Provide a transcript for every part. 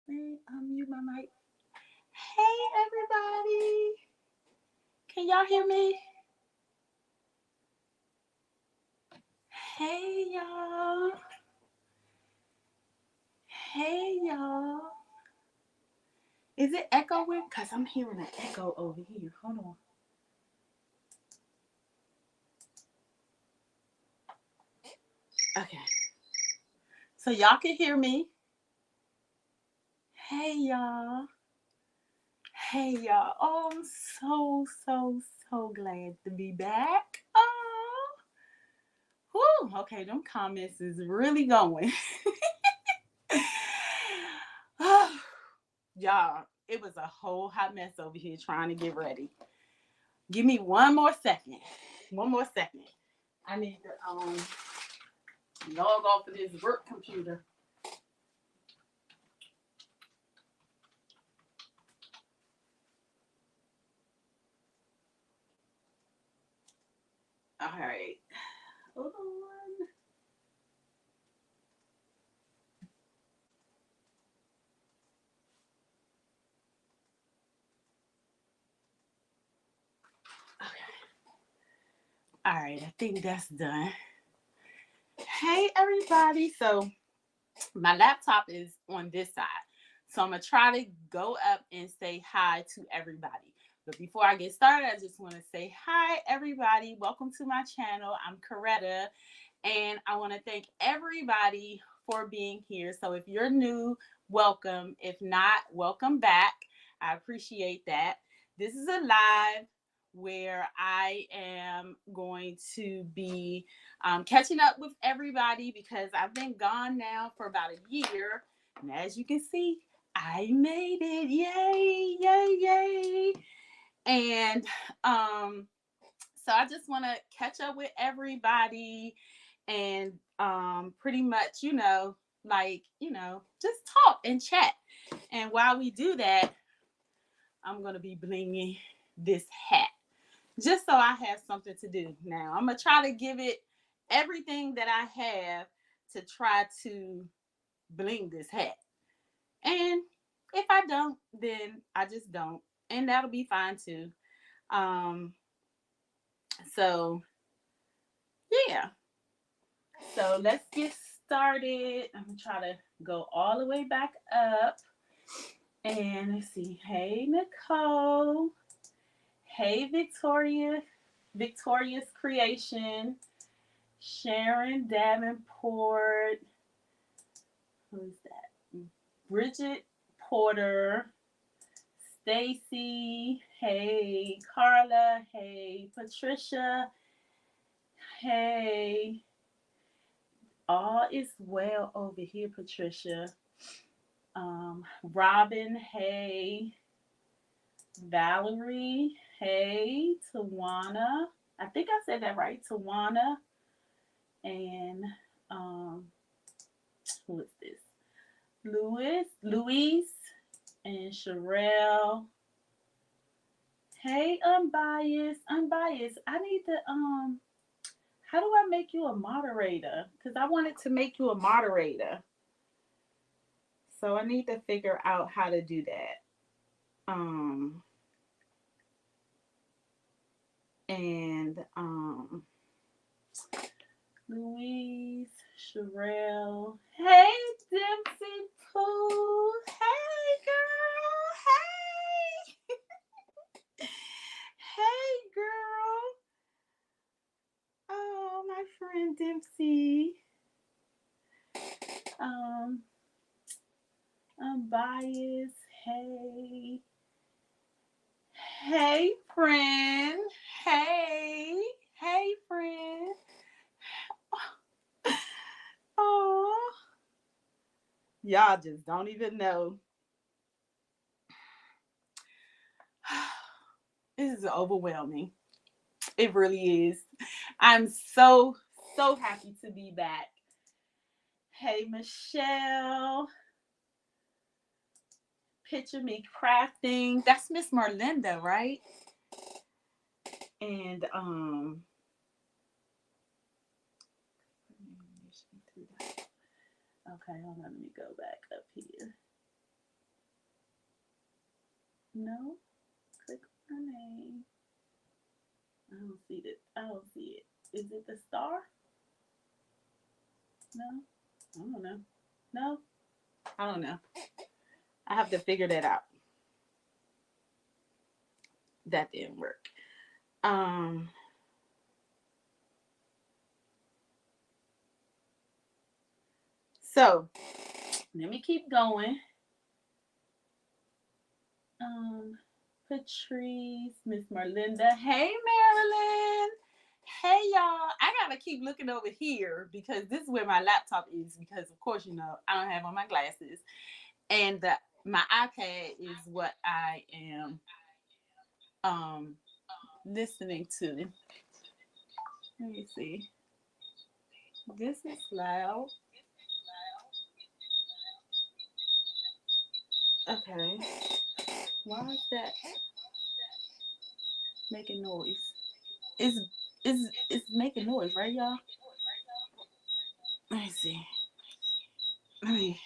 Let me unmute my mic. Hey, everybody. Can y'all hear me? Hey, y'all. Hey, y'all. Is it echoing? Because I'm hearing an echo over here. Hold on. Okay. So y'all can hear me. Hey, y'all. Hey, y'all. Oh, I'm so glad to be back. Oh, whew. Okay, them comments is really going. Y'all, it was a whole hot mess over here trying to get ready. Give me one more second. One more second. I need to log off of this work computer. All right. Hold on. Okay. All right. I think that's done. Hey, everybody. So my laptop is on this side. So I'm going to try to go up and say hi to everybody. But before I get started, I just want to say hi, everybody. Welcome to my channel. I'm Coretta, and I want to thank everybody for being here. So if you're new, welcome. If not, welcome back. I appreciate that. This is a live where I am going to be catching up with everybody because I've been gone now for about a year. And as you can see, I made it. Yay, yay, yay. And so I just want to catch up with everybody and pretty much, just talk and chat. And while we do that, I'm going to be blinging this hat just so I have something to do. Now, I'm going to try to give it everything that I have to try to bling this hat. And if I don't, then I just don't. And that'll be fine too. Um, so, yeah. So let's get started. I'm going to try to go all the way back up. And let's see. Hey, Nicole. Hey, Victoria's Creation. Sharon Davenport. Who's that? Bridget Porter. Stacy. Hey, Carla. Hey, Patricia. Hey. All is well over here, Patricia. Robin. Hey. Valerie. Hey. Tawana. I think I said that right. Tawana. And who is this? Louise, and Sherelle. Hey, unbiased. I need to how do I make you a moderator? Because I wanted to make you a moderator. So I need to figure out how to do that. And Louise, Sherelle. Hey, Dempsey Pooh. Hey, girl. Hey. Hey, girl. Oh, my friend Dempsey. Um, I'm biased. Hey. Hey, friend. Hey. Hey, friend. Oh, y'all just don't even know. This is overwhelming. It really is. I'm so happy to be back. Hey, Michelle. Picture me crafting. That's Miss Merlinda, right? And okay, hold on, let me go back up here. No. Click on her name. I don't see it. I don't see it. Is it the star? No. I don't know. No. I don't know. I have to figure that out. That didn't work. Um. So let me keep going. Um. Patrice, Miss Merlinda. Hey, Marilyn. Hey, y'all. I gotta keep looking over here because this is where my laptop is. Because of course, you know, I don't have on my glasses, and my iPad is what I am um listening to. Let me see. This is loud. Okay. Why is that making noise? It's it's making noise, right, y'all? Let me see. Let me.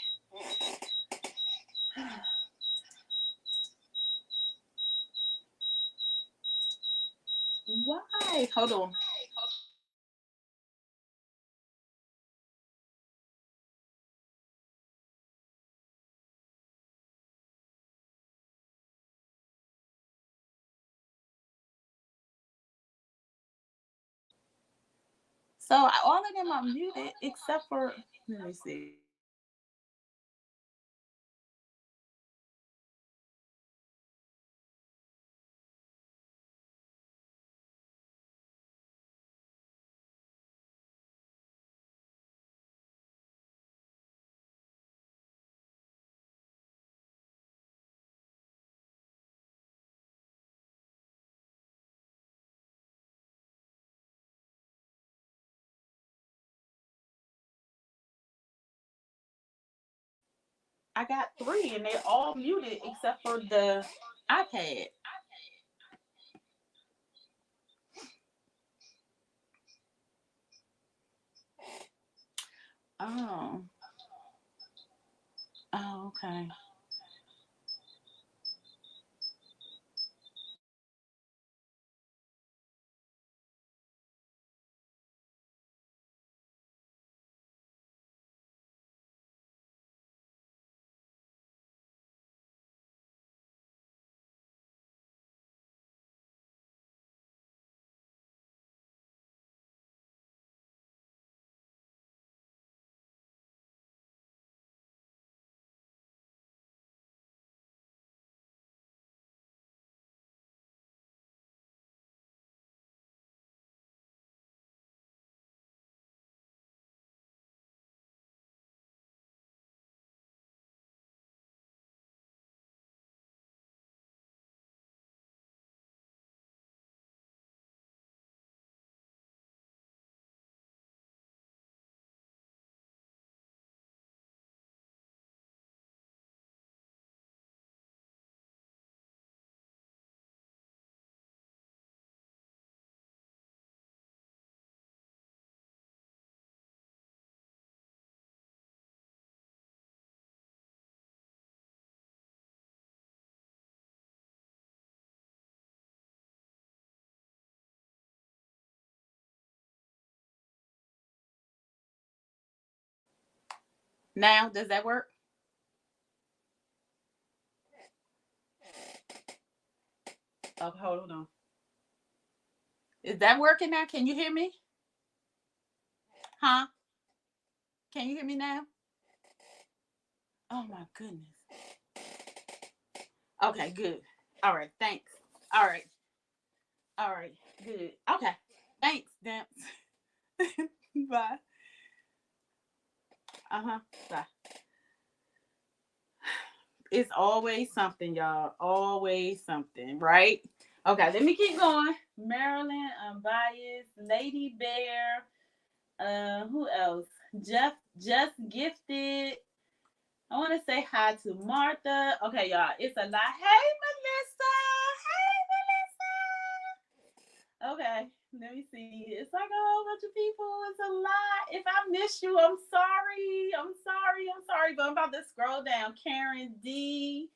Why? Hold on. So all of them are muted except for. Let me see. I got three and they're all muted except for the iPad. Oh. Oh, okay. Now, does that work? Oh, hold on. Is that working now? Can you hear me? Huh? Can you hear me now? Oh my goodness. Okay, good. All right, thanks. All right. All right, good. Okay. Thanks, Demps. Bye. Uh-huh. Bye. It's always something, y'all. Always something, right? Okay, let me keep going. Marilyn, Unbiased, Lady Bear, who else? Jeff just gifted. I want to say hi to Martha. Okay, y'all, it's a lot. Hey, Melissa. Hey, Melissa. Okay, let me see. It's like a whole bunch of people. It's a lot. If I miss you, I'm sorry. I'm sorry. I'm sorry. But I'm about to scroll down. Karen D.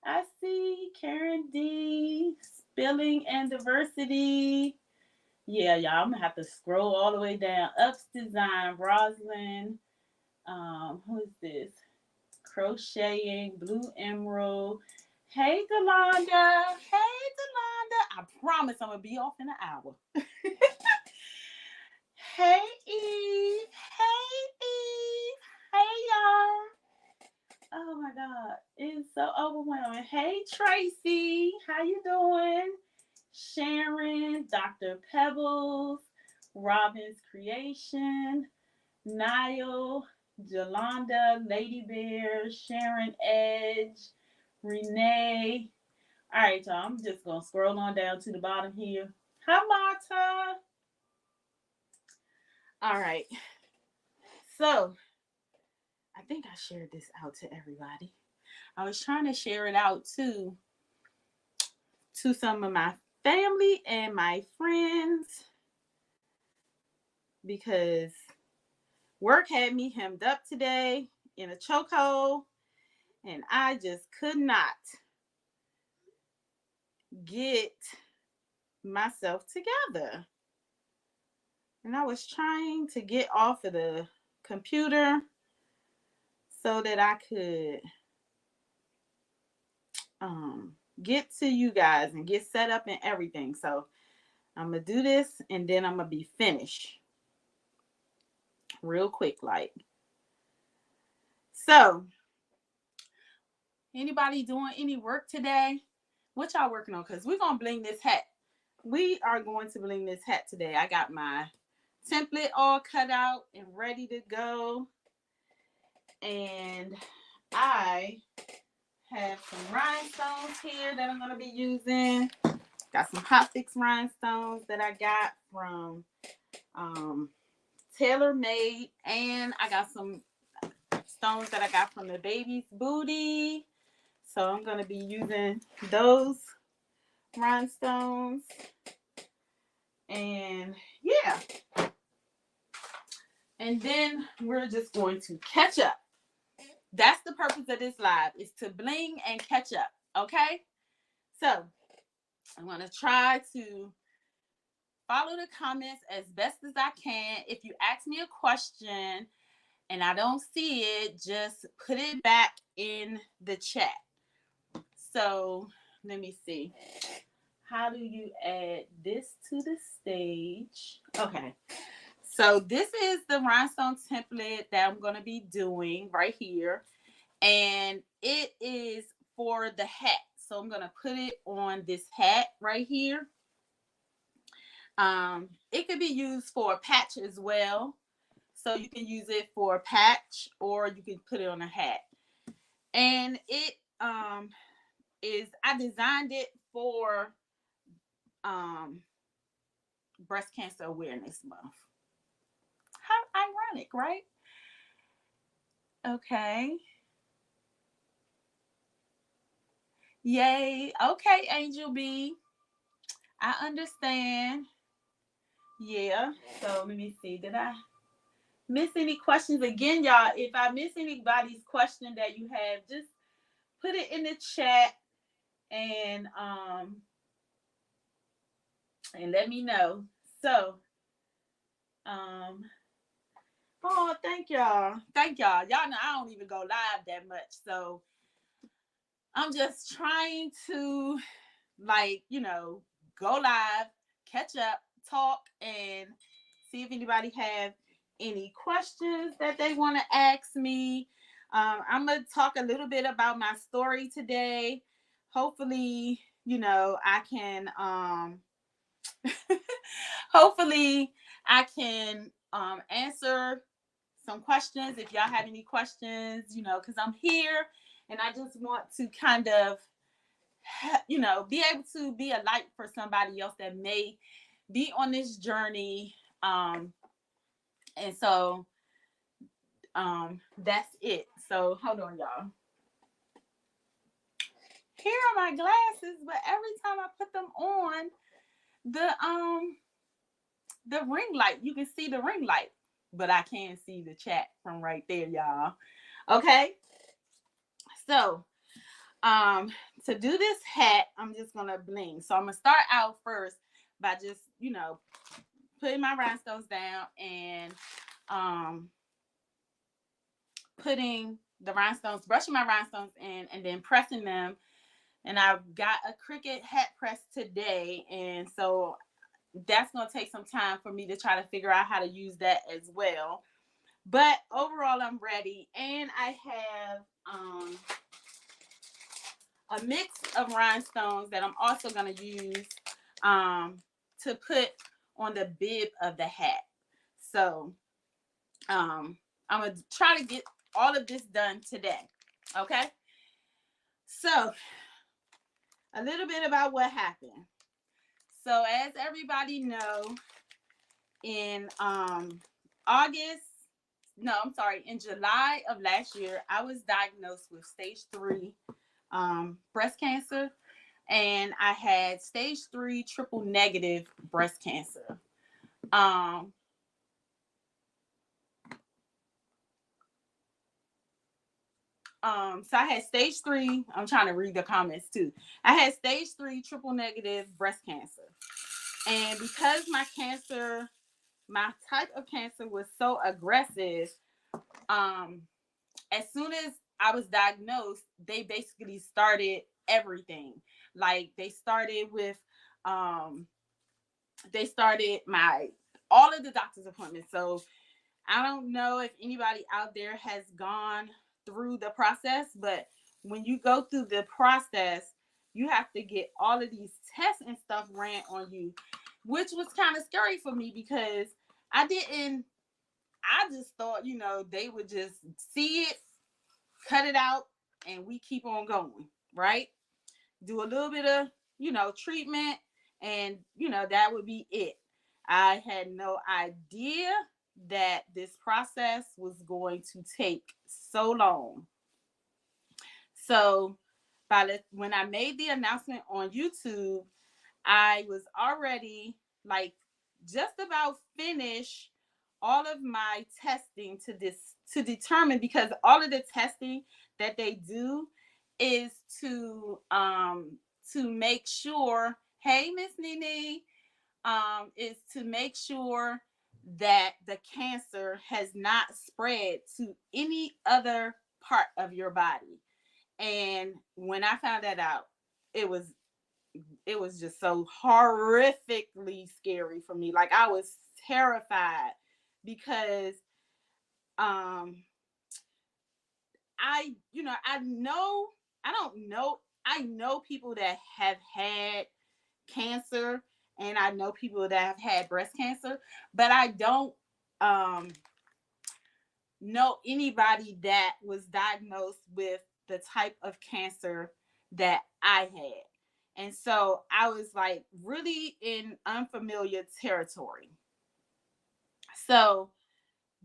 I see Karen D, Spilling and Diversity. Yeah, y'all, I'm gonna have to scroll all the way down. Ups Design, Roslyn. Who is this? Crocheting, Blue Emerald. Hey, Delonda. Hey, Delonda. I promise I'm gonna be off in an hour. Hey, Eve. Hey, Eve. Hey, y'all. Oh my God, it's so overwhelming. Hey, Tracy. How you doing? Sharon, Dr. Pebbles, Robin's Creation, Niall, Jolanda, Lady Bear, Sharon Edge, Renee. All right, y'all. I'm just gonna scroll on down to the bottom here. Hi, Marta. All right. So I think I shared this out to everybody. I was trying to share it out to some of my family and my friends because work had me hemmed up today in a chokehold, and I just could not get myself together. And I was trying to get off of the computer so that I could get to you guys and get set up and everything. So I'm gonna do this and then I'm gonna be finished real quick, like. So anybody doing any work today? What y'all working on? Because we're gonna bling this hat. We are going to bling this hat today. I got my template all cut out and ready to go. And I have some rhinestones here that I'm going to be using. Got some hotfix rhinestones that I got from Tailor Made. And I got some stones that I got from the baby's booty. So I'm going to be using those rhinestones. And yeah. And then we're just going to catch up. That's the purpose of this live, is to bling and catch up. Okay? So I'm going to try to follow the comments as best as I can. If you ask me a question and I don't see it, just put it back in the chat. So let me see. How do you add this to the stage? Okay. So this is the rhinestone template that I'm going to be doing right here. And it is for the hat. So I'm going to put it on this hat right here. It could be used for a patch as well. So you can use it for a patch or you can put it on a hat. And it I designed it for Breast Cancer Awareness Month. How ironic, right? Okay. Yay. Okay, Angel B. I understand. Yeah. So let me see. Did I miss any questions? Again, y'all, if I miss anybody's question that you have, just put it in the chat and let me know. So oh, thank y'all. Thank y'all. Y'all know I don't even go live that much. So I'm just trying to, like, go live, catch up, talk, and see if anybody have any questions that they want to ask me. I'm going to talk a little bit about my story today. Hopefully, I can hopefully I can answer some questions if y'all have any questions, because I'm here and I just want to kind of, be able to be a light for somebody else that may be on this journey. And so that's it. So hold on, y'all. Here are my glasses, but every time I put them on, the ring light, you can see the ring light, but I can't see the chat from right there, y'all. Okay. So to do this hat, I'm just going to bling. So I'm going to start out first by just, putting my rhinestones down and putting the rhinestones, brushing my rhinestones in, and then pressing them. And I've got a Cricut hat press today, and so that's going to take some time for me to try to figure out how to use that as well. But overall, I'm ready, and I have a mix of rhinestones that I'm also going to use to put on the bib of the hat. So I'm going to try to get all of this done today. Okay. So a little bit about what happened. So as everybody know, in in July of last year, I was diagnosed with stage 3 breast cancer, and I had stage 3 triple negative breast cancer. So I had stage 3. I'm trying to read the comments too. I had stage 3 triple negative breast cancer. And because my type of cancer was so aggressive, as soon as I was diagnosed, they basically started everything. Like they started with all of the doctor's appointments. So I don't know if anybody out there has gone through the process, but when you go through the process, you have to get all of these tests and stuff ran on you, which was kind of scary for me because I just thought, they would just see it, cut it out, and we keep on going, right? Do a little bit of, treatment, and, that would be it. I had no idea that this process was going to take so long. So when I made the announcement on YouTube, I was already just about finished all of my testing to determine, because all of the testing that they do is to make sure, hey Miss Nene, is to make sure that the cancer has not spread to any other part of your body. And when I found that out, it was just so horrifically scary for me. Like I was terrified because I know people that have had cancer, and I know people that have had breast cancer, but I don't know anybody that was diagnosed with the type of cancer that I had. And so I was like really in unfamiliar territory. So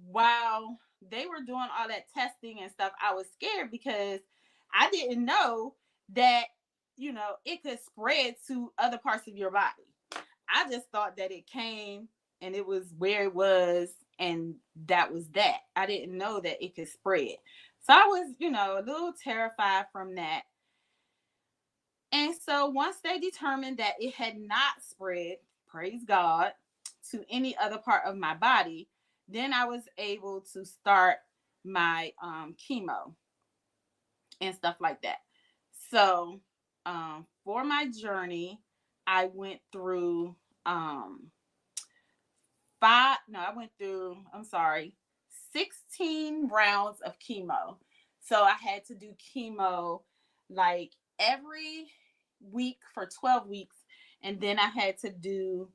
while they were doing all that testing and stuff, I was scared because I didn't know that, it could spread to other parts of your body. I just thought that it came and it was where it was, and that was that. I didn't know that it could spread. So I was, a little terrified from that. And so once they determined that it had not spread, praise God, to any other part of my body, then I was able to start my chemo and stuff like that. So for my journey, I went through 16 rounds of chemo. So I had to do chemo like every week for 12 weeks. And then I had to do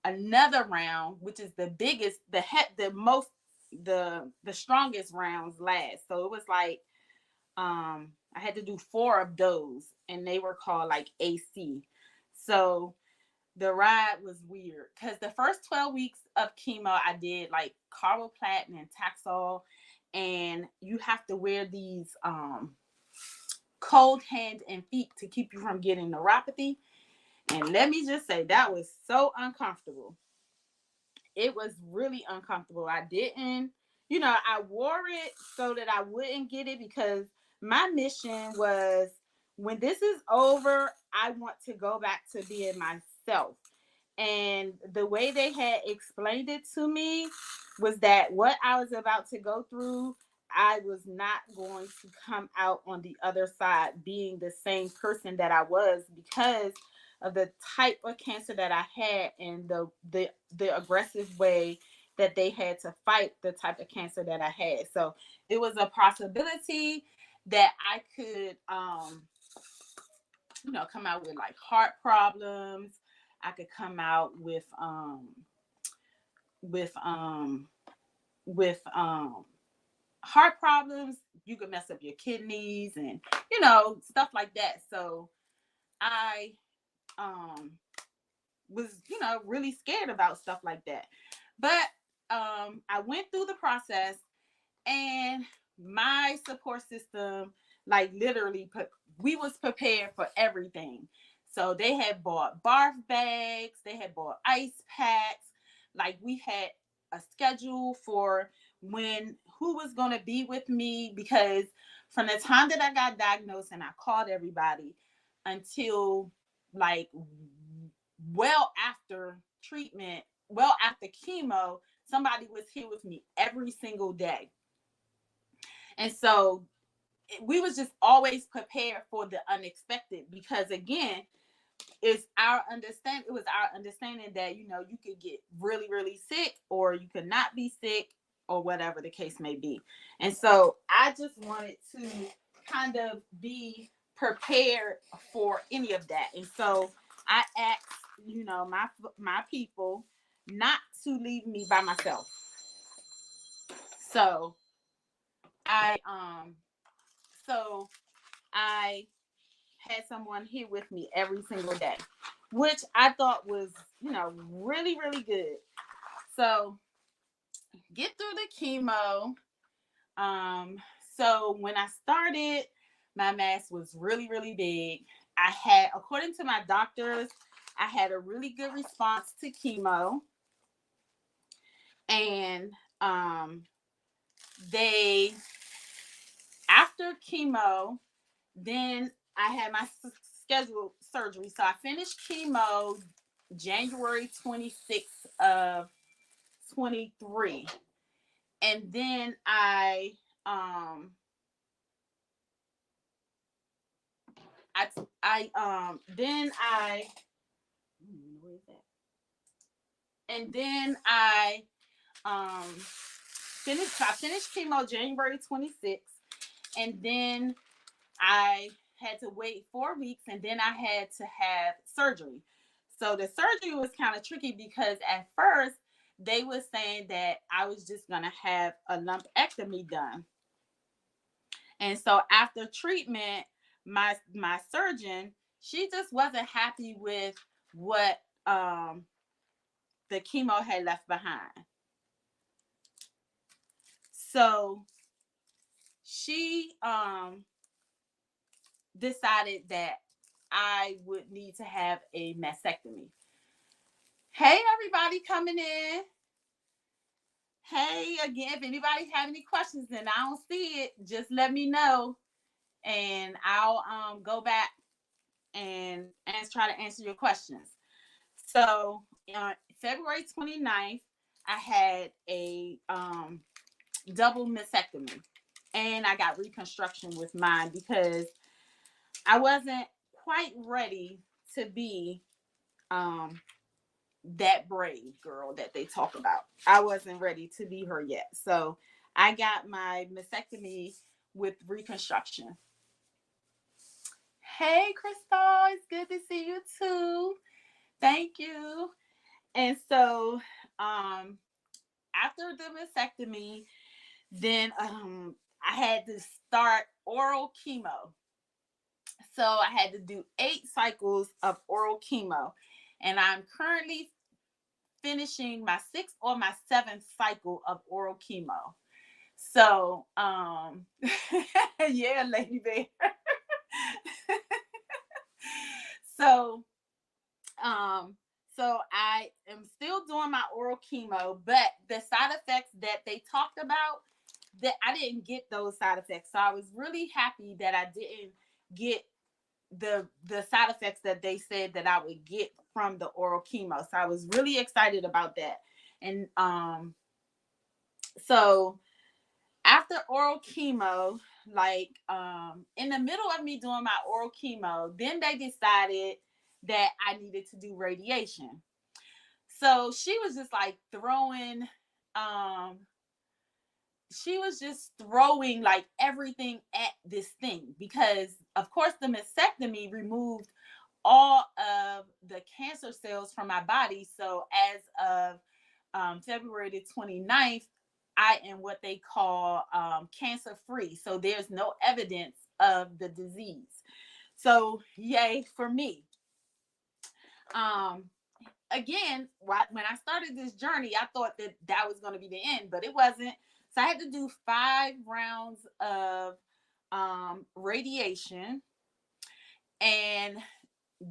another round, which is the biggest, the strongest rounds last. So it was like I had to do 4 of those, and they were called like AC. So the ride was weird because the first 12 weeks of chemo I did like carboplatin and Taxol, and you have to wear these cold hands and feet to keep you from getting neuropathy. And let me just say, that was so uncomfortable. It was really uncomfortable. I didn't I wore it so that I wouldn't get it, because my mission was, when this is over, I want to go back to being myself. And the way they had explained it to me was that what I was about to go through, I was not going to come out on the other side being the same person that I was, because of the type of cancer that I had, and the aggressive way that they had to fight the type of cancer that I had. So it was a possibility that I could come out with like heart problems. I could come out with heart problems. You could mess up your kidneys and stuff like that. So I um was really scared about stuff like that. But I went through the process, and my support system, like, literally we was prepared for everything. So they had bought barf bags, they had bought ice packs, like we had a schedule for when who was going to be with me, because from the time that I got diagnosed and I called everybody until, like, well after treatment, well after chemo, somebody was here with me every single day. And so we was just always prepared for the unexpected, because again, it was our understanding that you could get really, really sick, or you could not be sick, or whatever the case may be. And so I just wanted to kind of be prepared for any of that. And so I asked, my people not to leave me by myself. So I so I had someone here with me every single day, which I thought was, really, really good. So get through the chemo. Um, so when I started, my mass was really, really big. I had, according to my doctors, I had a really good response to chemo. And they, after chemo, then I had my scheduled surgery. So I finished chemo January 26th of 23. And then then I where is that? And then um I finished chemo January 26th, and then I had to wait 4 weeks, and then I had to have surgery. So the surgery was kind of tricky, because at first they were saying that I was just going to have a lumpectomy done. And so after treatment, my surgeon, she just wasn't happy with what the chemo had left behind. So she decided that I would need to have a mastectomy. Hey, everybody coming in. Hey, again, if anybody have any questions and I don't see it, just let me know, and I'll go back and try to answer your questions. So, February 29th, I had a double mastectomy, and I got reconstruction with mine, because I wasn't quite ready to be that brave girl that they talk about. I wasn't ready to be her yet. So I got my mastectomy with reconstruction. Hey, Crystal, it's good to see you too. Thank you. And so after the mastectomy, then I had to start oral chemo. So I had to do 8 cycles of oral chemo. And I'm currently finishing my 6th or my 7th cycle of oral chemo. So, yeah, Lady Bear. so, so I am still doing my oral chemo, but the side effects that they talked about, that I didn't get those side effects. So I was really happy that I didn't get the side effects that they said that I would get from the oral chemo. So I was really excited about that. And so after oral chemo, like in the middle of me doing my oral chemo, then they decided that I needed to do radiation. So she was just like throwing like everything at this thing, because of course the mastectomy removed all of the cancer cells from my body. So as of February the 29th, I am what they call cancer free. So there's no evidence of the disease. So yay for me. Again, when I started this journey, I thought that that was going to be the end, but it wasn't. So I had to do 5 rounds of radiation, and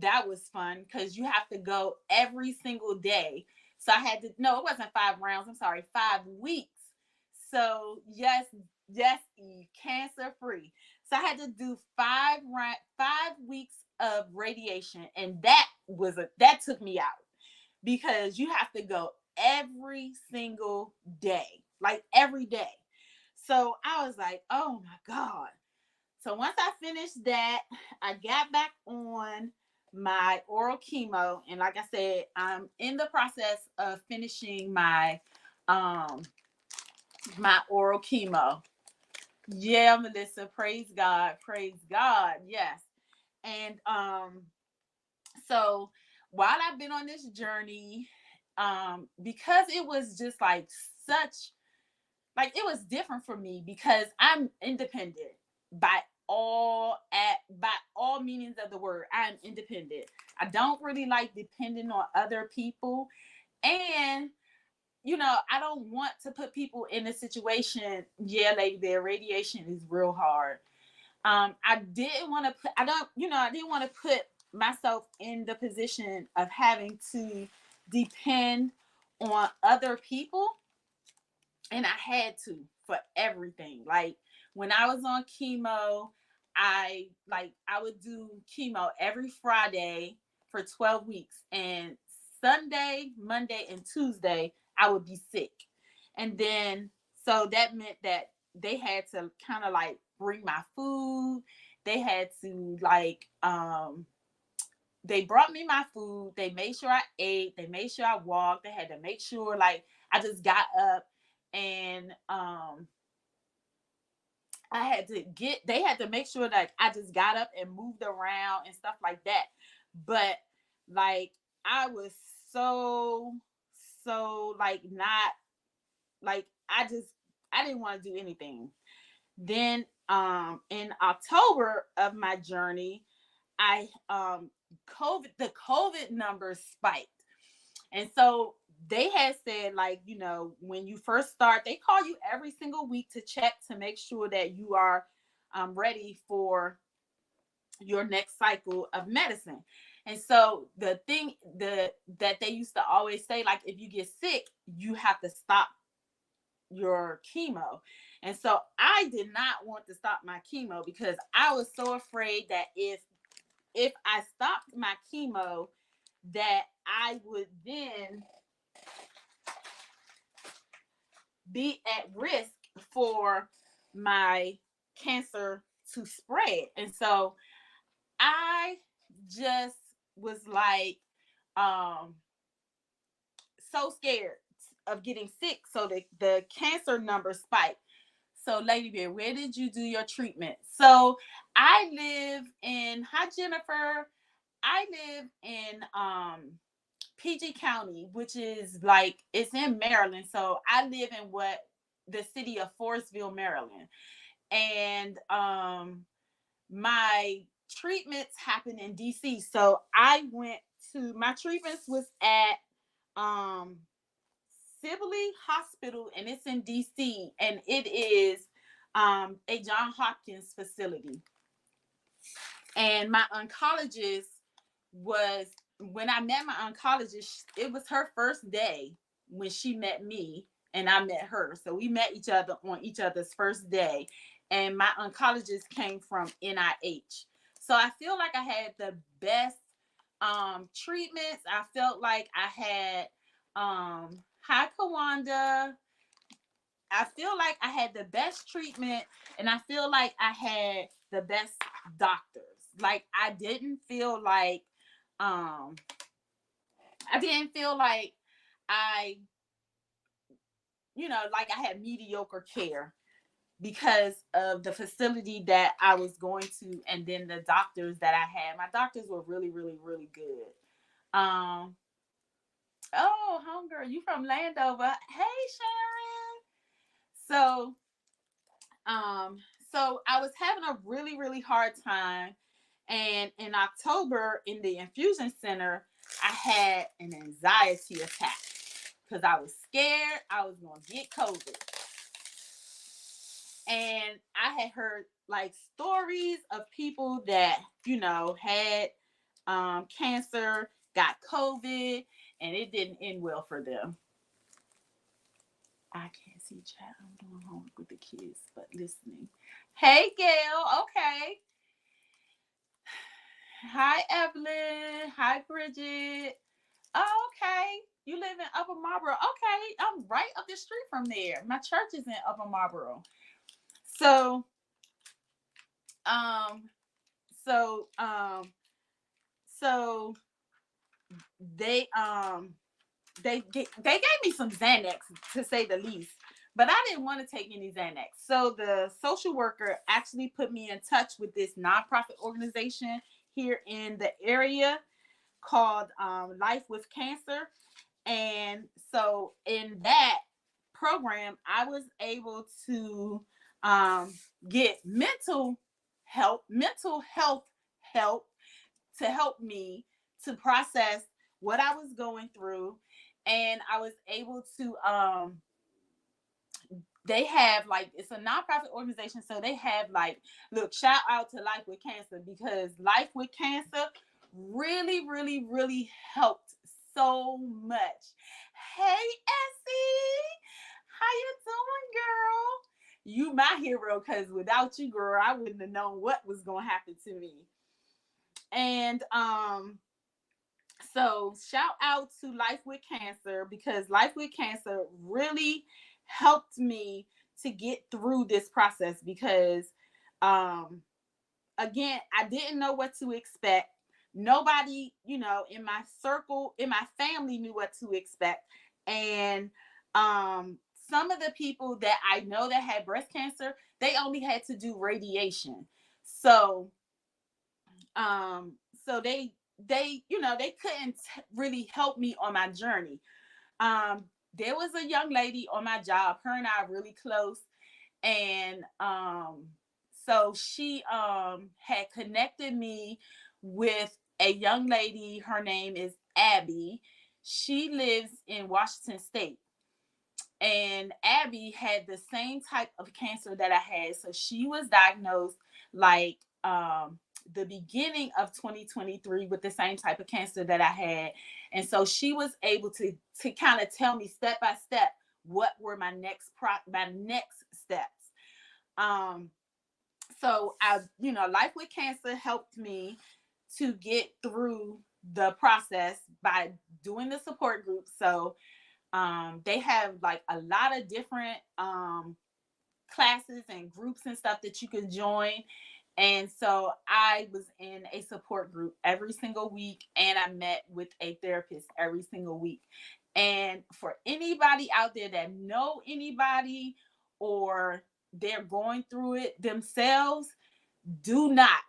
that was fun because you have to go every single day. So I had to, no, it wasn't 5 rounds. I'm sorry, 5 weeks. So yes, Eve, cancer free. So I had to do 5 weeks of radiation, and that took me out, because you have to go every single day, like every day. So I was like, oh my God. So once I finished that, I got back on my oral chemo. And like I said, I'm in the process of finishing my my oral chemo. Yeah, Melissa, praise God. Praise God. Yes. And so while I've been on this journey, because it was just like it was different for me, because I'm independent by all meanings of the word. I'm independent. I don't really like depending on other people, and I don't want to put people in a situation. Yeah, like their radiation is real hard. I didn't want to put. I didn't want to put myself in the position of having to depend on other people, and I had to for everything. Like when I was on chemo, I would do chemo every Friday for 12 weeks, and Sunday, Monday, and Tuesday I would be sick. And then so that meant that they had to kind of like bring my food. They had to they brought me my food. They made sure I ate. They made sure I walked. They had to make sure like I just got up, and they had to make sure that I just got up and moved around and stuff like that. But like I was so like not like I didn't want to do anything. Then in October of my journey, I the COVID numbers spiked. And so they had said, like, when you first start, they call you every single week to check to make sure that you are ready for your next cycle of medicine. And so the thing that they used to always say, like, if you get sick, you have to stop your chemo. And so I did not want to stop my chemo, because I was so afraid that if I stopped my chemo, that I would then be at risk for my cancer to spread. And so I just was like so scared of getting sick. So the cancer number spiked. So Lady Bear, where did you do your treatment? So I live in, hi Jennifer, I live in PG County, which is like, it's in Maryland. So I live in the city of Forestville, Maryland. And my treatments happen in DC. So I went to, my treatments was at Sibley Hospital, and it's in DC, and it is a John Hopkins facility. And my oncologist was, when I met my oncologist, it was her first day when she met me. and I met her. So we met each other on each other's first day. And my oncologist came from NIH. So I feel like I had the best treatments. I felt like I had Hi Kawanda. I feel like I had the best treatment, and I feel like I had the best doctors. Like um I didn't feel like I, like I had mediocre care because of the facility that I was going to, and then the doctors that I had. My doctors were really, really, really good. Um, oh, homegirl, you from Landover? Hey, Sharon. So, um, so I was having a really, really hard time, and in October in the infusion center, I had an anxiety attack because I was scared I was gonna get COVID. And I had heard like stories of people that, had cancer, got COVID, and it didn't end well for them. I can't see chat. I'm doing homework with the kids, but listening. Hey, Gail. Okay. Hi, Evelyn. Hi, Bridget. Oh, okay. You live in Upper Marlboro. Okay. I'm right up the street from there. My church is in Upper Marlboro. So, um, so, um, so they they gave me some Xanax, to say the least, but I didn't want to take any Xanax. So the social worker actually put me in touch with this nonprofit organization here in the area called Life with Cancer. And so in that program, I was able to get mental health help to help me to process what I was going through. And I was able to they have like, it's a nonprofit organization, so they have like, look, shout out to Life with Cancer, because Life with Cancer really, really, really helped so much. Hey, Essie, how you doing, girl? You my hero, because without you, girl, I wouldn't have known what was gonna happen to me. And so shout out to Life with Cancer, because Life with Cancer really helped me to get through this process, because um again, I didn't know what to expect. Nobody, in my circle, in my family knew what to expect. And some of the people that I know that had breast cancer, they only had to do radiation. So um so they couldn't really help me on my journey. There was a young lady on my job, her and I are really close, and so she had connected me with a young lady. Her name is Abby. She lives in Washington State, and Abby had the same type of cancer that I had. So she was diagnosed like the beginning of 2023 with the same type of cancer that I had. And so she was able to kind of tell me step by step what were my next steps. Um so Life with Cancer helped me to get through the process by doing the support group. So they have like a lot of different classes and groups and stuff that you can join. And so I was in a support group every single week, and I met with a therapist every single week. And for anybody out there that know anybody, or they're going through it themselves, do not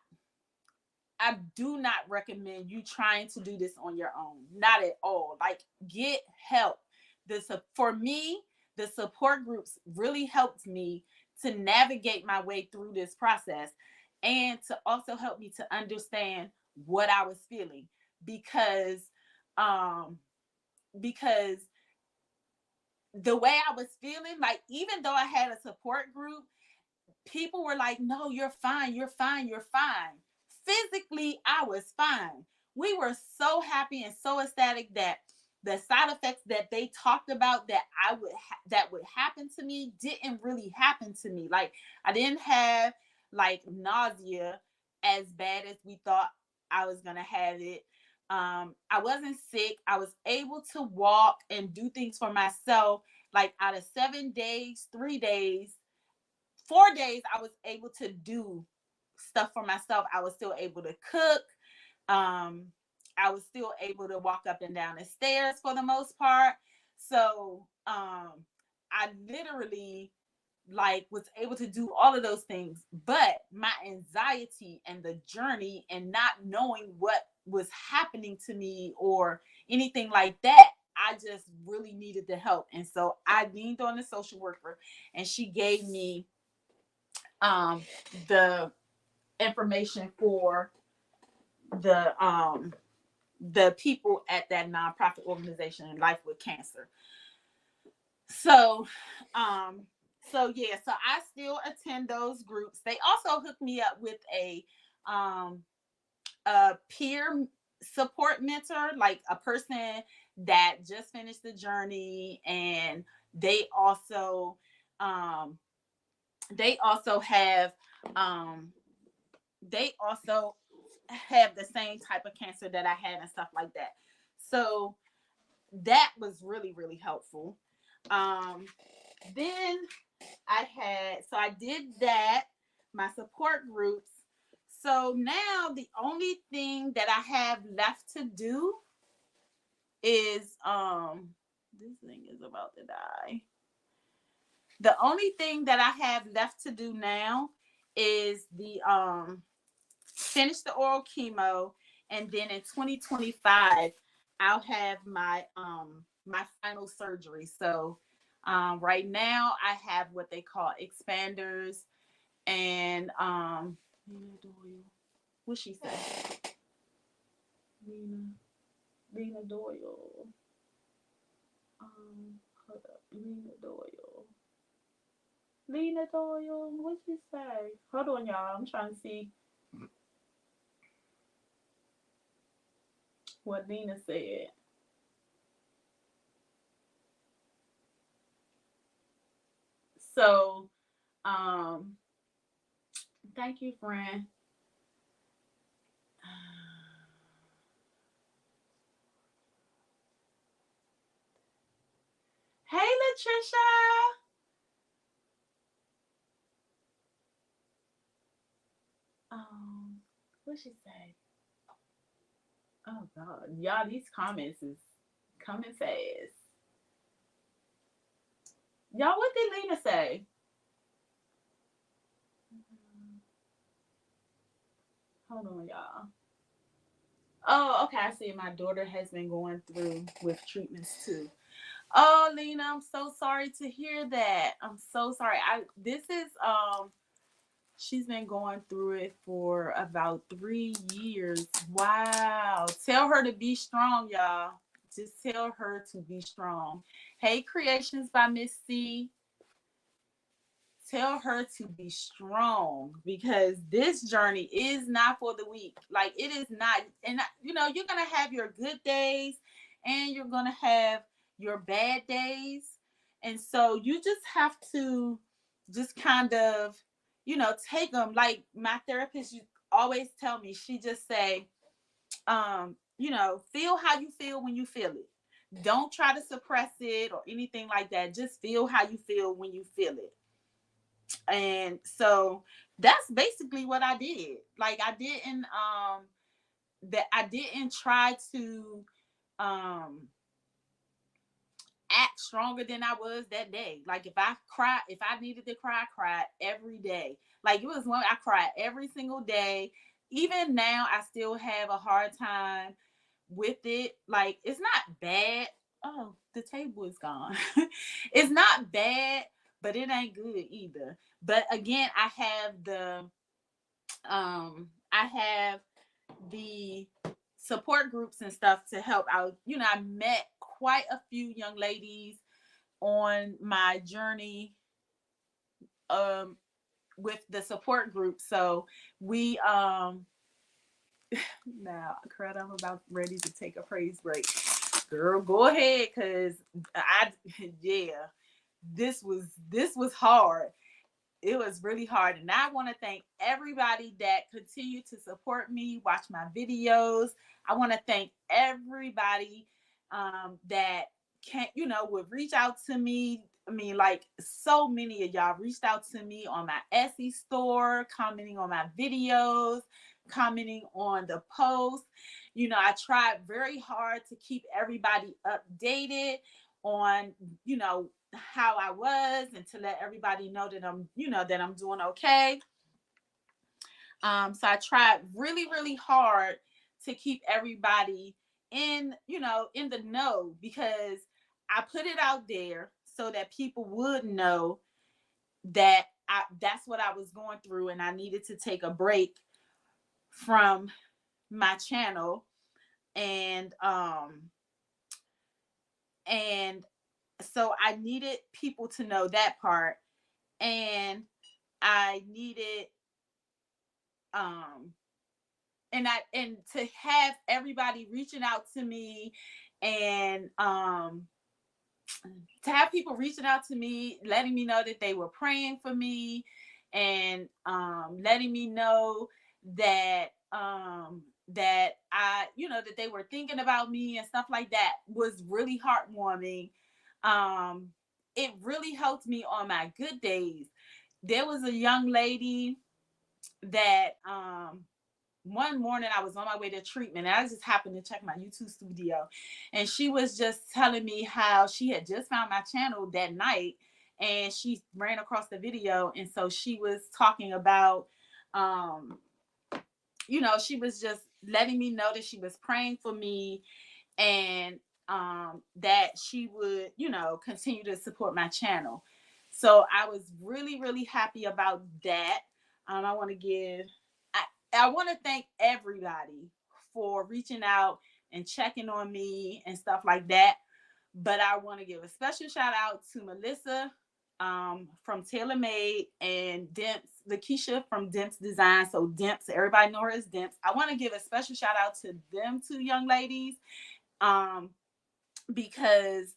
I do not recommend you trying to do this on your own. Not at all. Like, get help. For me, the support groups really helped me to navigate my way through this process, and to also help me to understand what I was feeling, because um because the way I was feeling, like, even though I had a support group, people were like, no, you're fine, you're fine, you're fine. Physically, I was fine. We were so happy and so ecstatic that the side effects that they talked about that that would happen to me didn't really happen to me. Like, I didn't have like nausea as bad as we thought I was gonna have it. I wasn't sick. I was able to walk and do things for myself. Like, out of 7 days, 3 days, 4 days, I was able to do stuff for myself. I was still able to cook. Um, I was still able to walk up and down the stairs for the most part. So I literally like was able to do all of those things, but my anxiety and the journey and not knowing what was happening to me or anything like that, I just really needed the help. And so I leaned on the social worker, and she gave me the information for the people at that nonprofit organization, Life with Cancer. So so I still attend those groups. They also hooked me up with um a peer support mentor, like a person that just finished the journey, and they also um they also have um they also have the same type of cancer that I had and stuff like that. So that was really, really helpful. Then I did that, my support groups. So now the only thing that I have left to do is this thing is about to die. The only thing that I have left to do now is the finish the oral chemo, and then in 2025 I'll have my final surgery. So right now I have what they call expanders, and Lena Doyle, what she say? Lena Doyle. Hold up, Lena Doyle. Lena Doyle, what she say? Hold on, y'all. I'm trying to see what Lena said. So, thank you, friend. Hey, Latricia. What she say? Oh God, y'all, these comments is coming fast. Y'all, what did Lena say? Hold on, y'all. Oh, okay. I see. My daughter has been going through with treatments too. Oh, Lena, I'm so sorry to hear that. I'm so sorry. This is she's been going through it for about 3 years. Wow. Tell her to be strong, y'all. Just tell her to be strong. Hey, Creations by Miss C. Tell her to be strong, because this journey is not for the weak. Like, it is not. And you're gonna have your good days, and you're gonna have your bad days. And so you just have to just kind of take them. Like, my therapist always tell me, she just say, feel how you feel when you feel it. Don't try to suppress it or anything like that. Just feel how you feel when you feel it. And so that's basically what I did. Like, I didn't try to um act stronger than I was that day. Like, if I needed to cry, I cried every day. Like, it was one I cried every single day. Even now I still have a hard time with it. Like, it's not bad. Oh, the table is gone. It's not bad, but it ain't good either. But again, I have the support groups and stuff to help out. I met quite a few young ladies on my journey um with the support group. So we now, crud, I'm about ready to take a praise break. girl, go ahead, cause I yeah, this was hard. It was really hard. And I want to thank everybody that continued to support me, watch my videos. I want to thank everybody that can, would reach out to me. I mean, like so many of y'all reached out to me on my Etsy store, commenting on my videos, commenting on the posts. I tried very hard to keep everybody updated on, how I was, and to let everybody know that I'm doing okay. So I tried really, really hard to keep everybody in the know, because I put it out there so that people would know that that's what I was going through, and I needed to take a break from my channel. And so I needed people to know that part, and I needed um and to have everybody reaching out to me, and to have people reaching out to me, letting me know that they were praying for me, and letting me know that that that they were thinking about me and stuff like that, was really heartwarming. It really helped me on my good days. There was a young lady that one morning I was on my way to treatment, and I just happened to check my YouTube studio, and she was just telling me how she had just found my channel that night, and she ran across the video. And so she was talking about she was just letting me know that she was praying for me, and that she would continue to support my channel. So I was really, really happy about that. I want to give I want to thank everybody for reaching out and checking on me and stuff like that. But I want to give a special shout out to Melissa from TaylorMade, and Demps, Lakeisha from Demps Design. So Demps, everybody know her as Demps. I want to give a special shout out to them two young ladies, because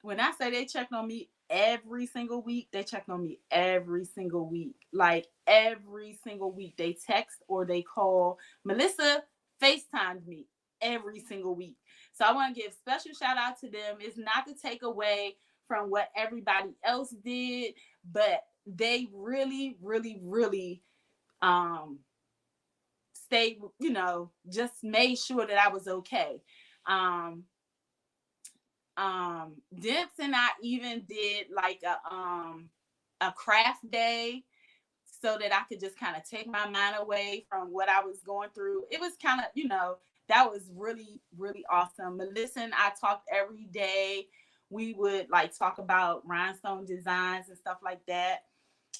when I say they checked on me every single week, they checked on me every single week. Like every single week. They text or they call. Melissa FaceTimed me every single week. So I want to give special shout out to them. It's not to take away from what everybody else did, but they really, really, really stayed, just made sure that I was okay. Dips and I even did like a craft day, so that I could just kind of take my mind away from what I was going through. It was kind of, that was really, really awesome. Melissa and I talked every day. We would like talk about rhinestone designs and stuff like that.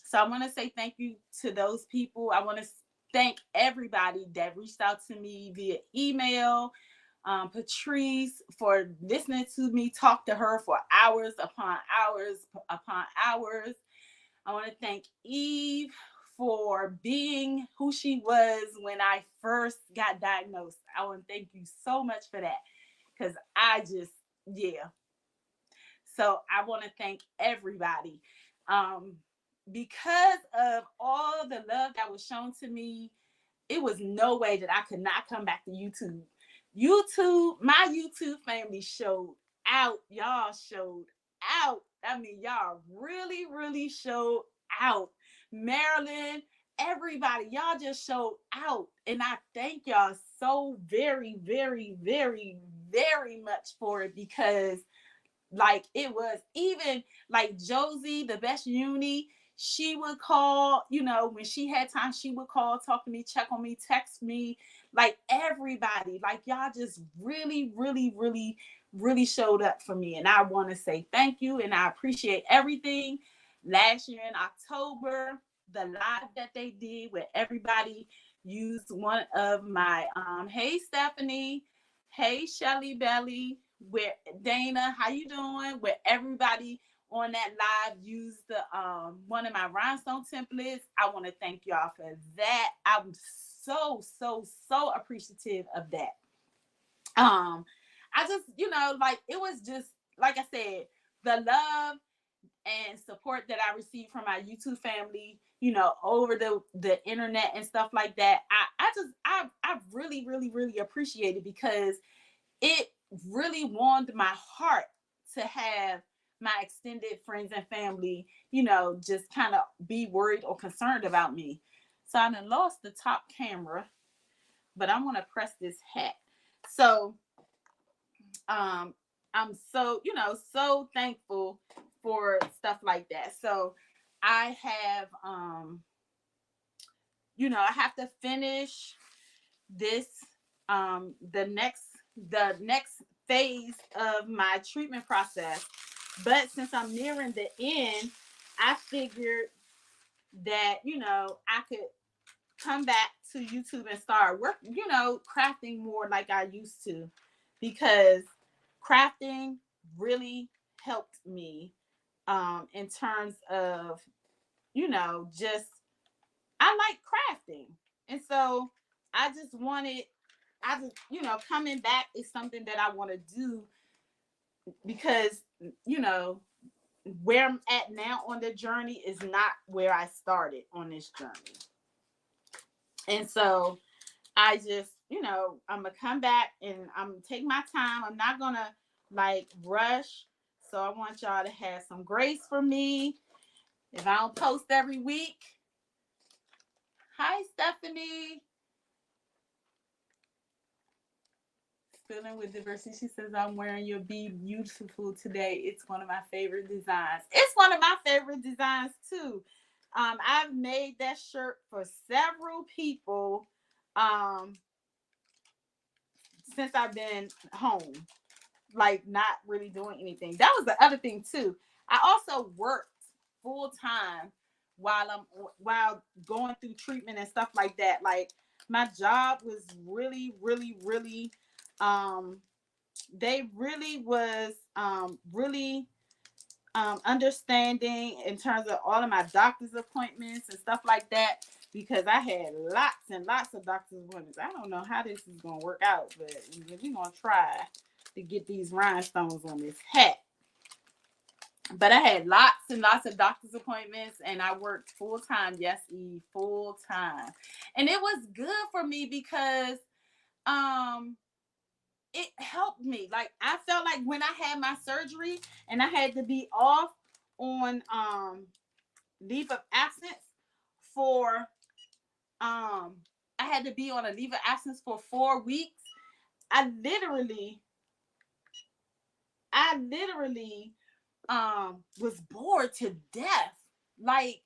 So I want to say thank you to those people. I want to thank everybody that reached out to me via email. Patrice, for listening to me talk to her for hours upon hours upon hours. I want to thank Eve for being who she was when I first got diagnosed. I want to thank you so much for that, because yeah. So I want to thank everybody. Because of all the love that was shown to me, it was no way that I could not come back to YouTube. My YouTube family showed out. Y'all showed out. I mean, y'all really, really showed out. Marilyn, everybody, y'all just showed out. And I thank y'all so very, very, very, very much for it, because like it was even like Josie, the best uni, she would call, when she had time, she would call, talk to me, check on me, text me, like everybody, like y'all just really, really, really, really showed up for me. And I want to say thank you, and I appreciate everything. Last year in October, the live that they did where everybody used one of my, hey Stephanie, hey Shelly Belly, where Dana, how you doing? Where everybody on that live used the one of my rhinestone templates. I want to thank y'all for that. I'm so, so, so appreciative of that. I just, like, it was just, like I said, the love and support that I received from my YouTube family, over the internet and stuff like that. I really, really, really appreciate it, because it really warmed my heart to have my extended friends and family, just kind of be worried or concerned about me. So I done lost the top camera, but I want to press this hat. So I'm so, so thankful for stuff like that. So I have, I have to finish this, the next phase of my treatment process. But since I'm nearing the end, I figured that, I could come back to YouTube and start work, crafting more like I used to, because crafting really helped me, in terms of, just, I like crafting. And so I just wanted, coming back is something that I want to do, because, where I'm at now on the journey is not where I started on this journey. And so I just, I'm gonna come back and I'm gonna take my time. I'm not gonna like rush. So I want y'all to have some grace for me. If I don't post every week. Hi, Stephanie. Feeling with diversity. She says, I'm wearing your Be Beautiful today. It's one of my favorite designs. It's one of my favorite designs too. I've made that shirt for several people, since I've been home, like not really doing anything. That was the other thing too. I also worked full time while going through treatment and stuff like that. Like, my job was really, really, really, they really was, really, understanding in terms of all of my doctor's appointments and stuff like that, because I had lots and lots of doctor's appointments. I don't know how this is going to work out, but we're going to try to get these rhinestones on this hat. But I had lots and lots of doctor's appointments, and I worked full time. Yes, Eve, full time. And it was good for me because, it helped me. Like, I felt like when I had my surgery and I had to be off on leave of absence for I had to be on a leave of absence for 4 weeks. I literally was bored to death. Like,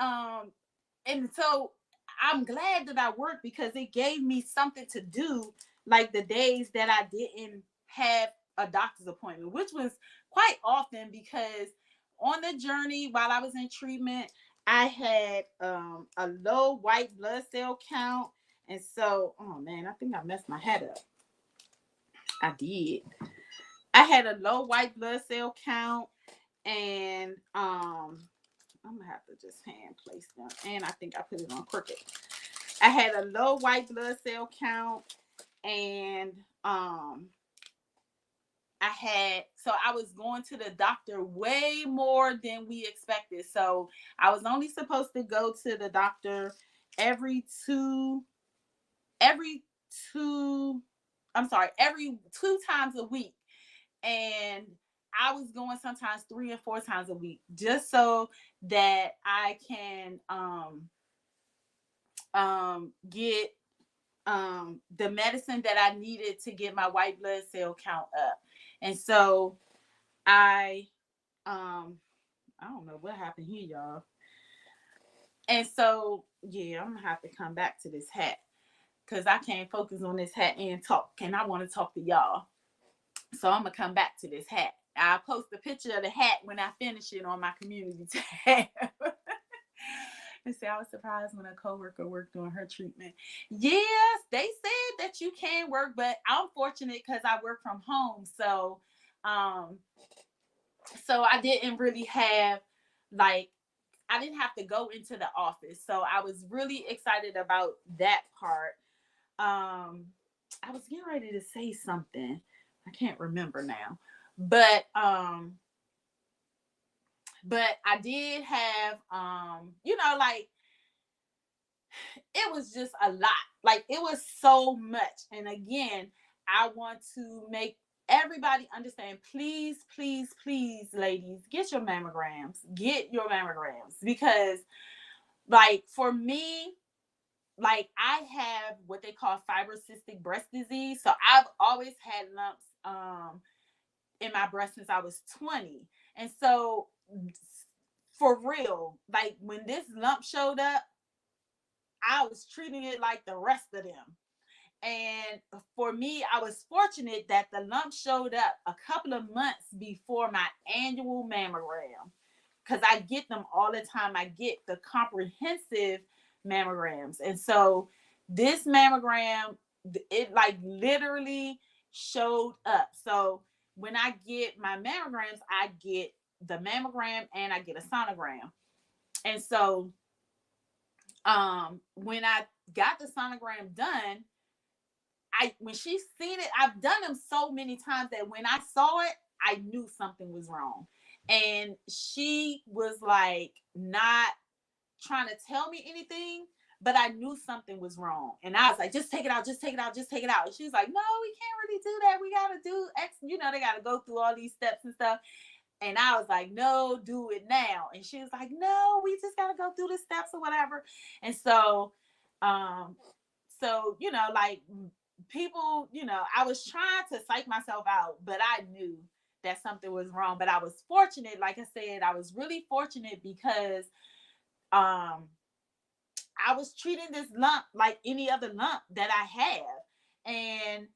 and so I'm glad that I worked, because it gave me something to do, like the days that I didn't have a doctor's appointment, which was quite often, because on the journey while I was in treatment, I had a low white blood cell count. And so, oh man, I think I messed my head up. I did. I had a low white blood cell count, and I'm gonna have to just hand place them. And I think I put it on crooked. I had a low white blood cell count, and I was going to the doctor way more than we expected. So I was only supposed to go to the doctor every two every two every 2 times a week. And I was going sometimes 3 and 4 times a week, just so that I can get the medicine that I needed to get my white blood cell count up. And so I don't know what happened here, y'all. And so, yeah, I'm gonna have to come back to this hat, because I can't focus on this hat and talk, and I want to talk to y'all. So I'm gonna come back to this hat. I'll post a picture of the hat when I finish it on my community tab. And say, I was surprised when a coworker worked on her treatment. Yes, they said that you can work, but I'm fortunate because I work from home. So I didn't really have, like, I didn't have to go into the office. So I was really excited about that part. I was getting ready to say something, I can't remember now. But I did have like it was just a lot. Like it was so much. And again, I want to make everybody understand, please, please, please, ladies, get your mammograms. Get your mammograms. Because like for me, like I have what they call fibrocystic breast disease. So I've always had lumps in my breast since I was 20. And so for real, like when this lump showed up, I was treating it like the rest of them. And for me, I was fortunate that the lump showed up a couple of months before my annual mammogram, because I get them all the time. I get the comprehensive mammograms. And so this mammogram, it like literally showed up. So when I get my mammograms, I get the mammogram and I get a sonogram. And so when I got the sonogram done, when she seen it, I've done them so many times that when I saw it, I knew something was wrong. And she was like not trying to tell me anything, but I knew something was wrong. And I was like, just take it out, just take it out, just take it out. And she was like, no, we can't really do that. We gotta do X, they gotta go through all these steps and stuff. And I was like, no, do it now. And she was like, no, we just gotta go through the steps or whatever. And so like people, I was trying to psych myself out, but I knew that something was wrong. But I was fortunate, like I said, I was really fortunate because I was treating this lump like any other lump that I have. And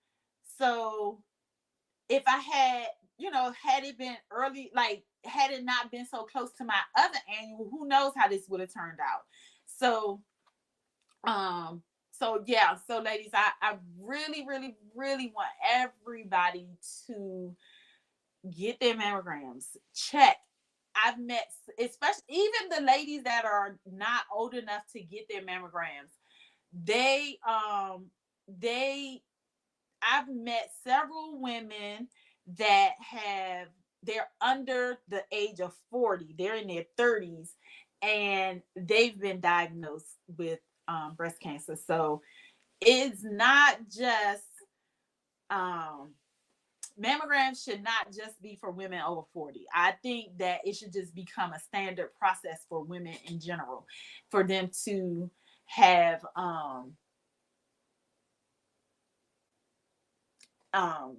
so if I had, had it been early, like had it not been so close to my other annual, who knows how this would have turned out. So yeah, so ladies, I really, really, really want everybody to get their mammograms. Check. I've met, especially even the ladies that are not old enough to get their mammograms. I've met several women that they're under the age of 40. They're in their 30s and they've been diagnosed with breast cancer. So it's not just mammograms should not just be for women over 40. I think that it should just become a standard process for women in general, for them to have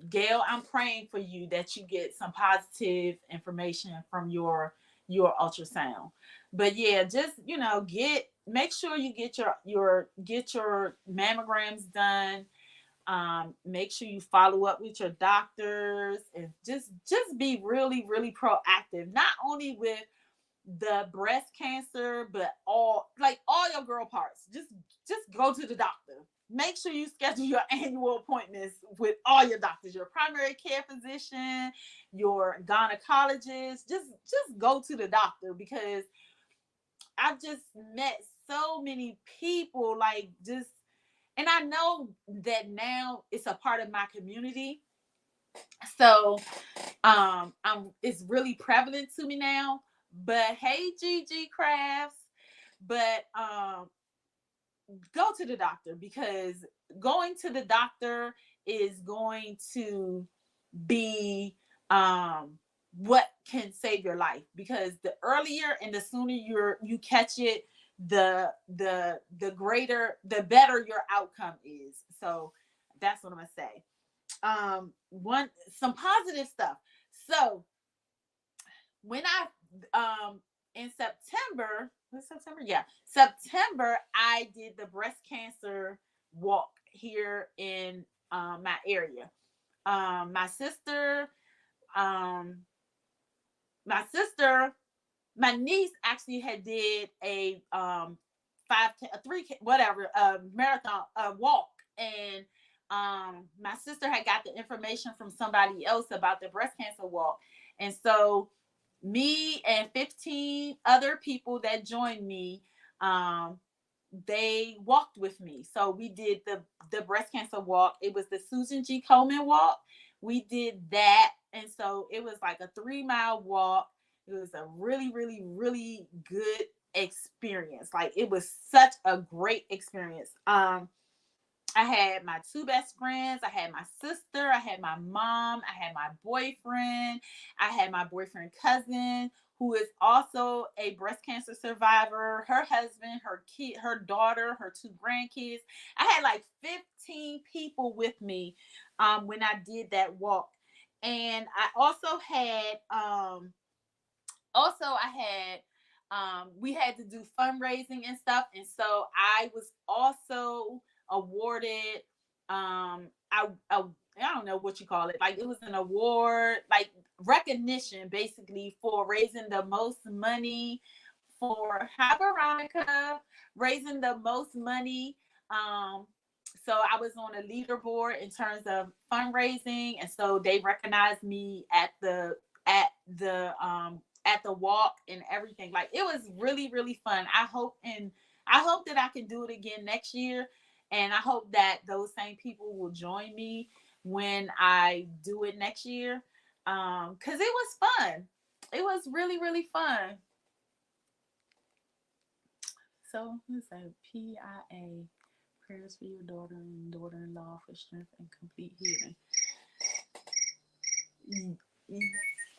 Gail, I'm praying for you that you get some positive information from your ultrasound. But yeah, just make sure you get your mammograms done. Make sure you follow up with your doctors and just be really, really proactive, not only with the breast cancer, but all your girl parts. Just go to the doctor. Make sure you schedule your annual appointments with all your doctors, your primary care physician, your gynecologist. Just go to the doctor, because I've just met so many people and I know that now it's a part of my community. So it's really prevalent to me now. But hey, GG Crafts, but go to the doctor, because going to the doctor is going to be what can save your life, because the earlier and the sooner you catch it, the greater, the better your outcome is. So that's what I'm gonna say. Some positive stuff. So when I in September, yeah, September, I did the breast cancer walk here in my area. My sister, my niece actually had did a 3 whatever marathon walk, and my sister had got the information from somebody else about the breast cancer walk. And so me and 15 other people that joined me, they walked with me. So we did the breast cancer walk. It was the Susan G. Komen walk, We did that. And so it was like a 3 mile walk. It was a really, really, really good experience. Like it was such a great experience. I had my two best friends. I had my sister. I had my mom. I had my boyfriend. I had my boyfriend cousin, who is also a breast cancer survivor. Her husband, her kid, her daughter, her two grandkids. I had like 15 people with me when I did that walk, and I also had we had to do fundraising and stuff, and so I was also awarded I don't know what you call it, like it was an award, like recognition basically, for raising the most money for, hi Veronica, raising the most money. So I was on a leaderboard in terms of fundraising, and so they recognized me at the walk and everything. Like it was really, really fun. I hope that I can do it again next year, and I hope that those same people will join me when I do it next year. Cause it was fun. It was really, really fun. So let's say PIA, prayers for your daughter and daughter-in-law for strength and complete healing.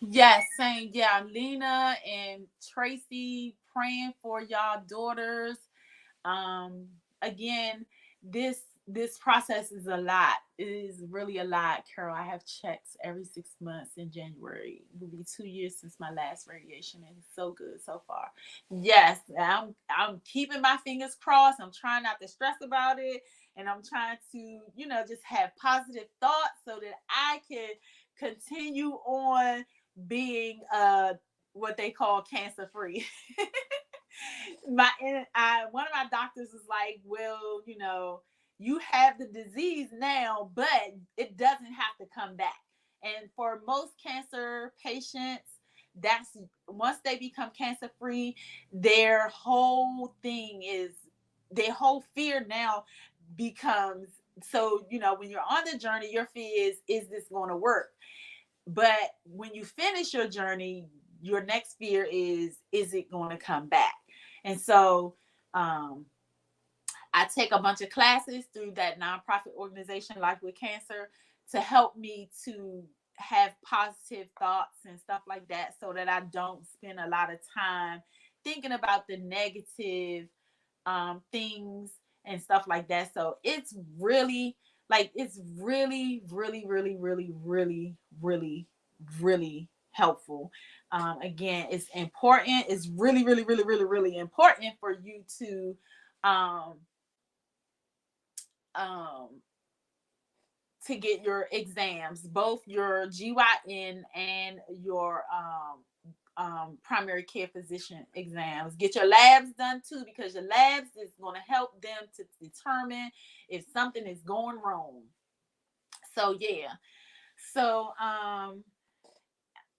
Yes, same. Yeah, Lena and Tracy praying for y'all daughters. Again, this process is a lot. It is really a lot, Carol. I have checks every 6 months. In January it will be 2 years since my last radiation, and it's so good so far. Yes, I'm keeping my fingers crossed. I'm trying not to stress about it, and I'm trying to, just have positive thoughts so that I can continue on being what they call cancer free. One of my doctors is like, well, you have the disease now, but it doesn't have to come back. And for most cancer patients, that's once they become cancer free, their whole thing is their whole fear now becomes, so when you're on the journey, your fear is this going to work? But when you finish your journey, your next fear is it going to come back? And so I take a bunch of classes through that nonprofit organization, Life with Cancer, to help me to have positive thoughts and stuff like that, so that I don't spend a lot of time thinking about the negative things and stuff like that. So it's really, it's really, really, really, really, really, really, really helpful. Again, it's important. It's really, really, really, really, really important for you um, um, to get your exams, both your GYN and your primary care physician exams. Get your labs done too, because your labs is going to help them to determine if something is going wrong. So yeah. So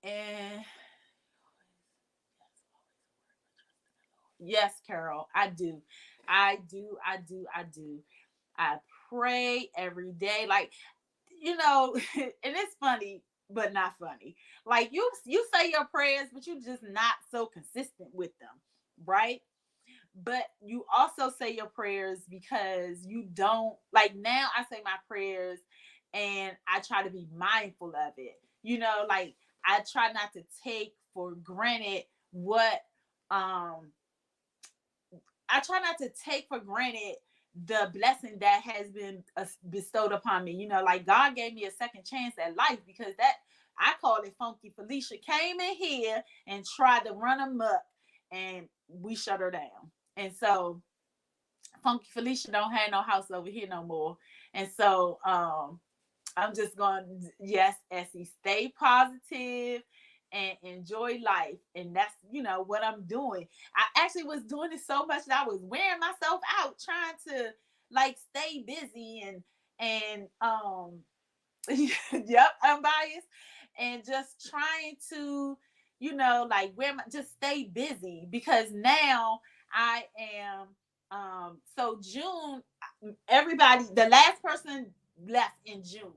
and yes, Carol, I do. I do. I do. I do. I pray every day. Like, and it's funny, but not funny. Like you say your prayers, but you just not so consistent with them, right? But you also say your prayers because you don't, like, now I say my prayers and I try to be mindful of it. Like I try not to take for granted what um I try not to take for granted the blessing that has been bestowed upon me. Like God gave me a second chance at life, because that, I call it Funky Felicia, came in here and tried to run amok, and we shut her down. And so Funky Felicia don't have no house over here no more. And so I'm just going, yes, Essie, stay positive and enjoy life. And that's, what I'm doing. I actually was doing it so much that I was wearing myself out trying to like stay busy and yep, unbiased, and just trying to, like just stay busy, because now I am so June, everybody, the last person left in June.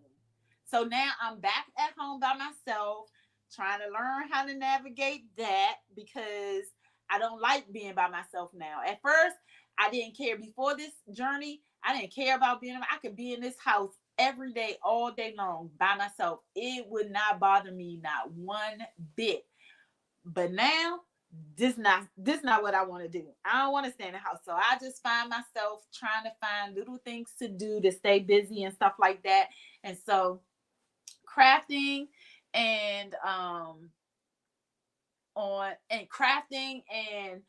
So now I'm back at home by myself, trying to learn how to navigate that because I don't like being by myself now. At first, I didn't care. Before this journey, I didn't care about being. I could be in this house every day, all day long by myself. It would not bother me, not one bit. But now, this not what I want to do. I don't want to stay in the house. So I just find myself trying to find little things to do to stay busy and stuff like that. And so crafting and crafting and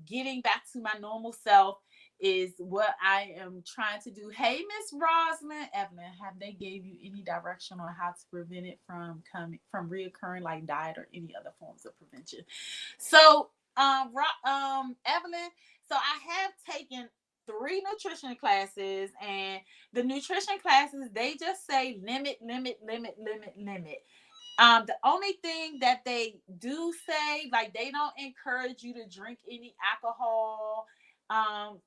getting back to my normal self is what I am trying to do. Hey, Miss Roslyn, Evelyn, have they gave you any direction on how to prevent it from reoccurring, like diet or any other forms of prevention? So Evelyn, so I have taken 3 nutrition classes, and the nutrition classes, they just say limit, limit, limit, limit, limit. The only thing that they do say, like, they don't encourage you to drink any alcohol.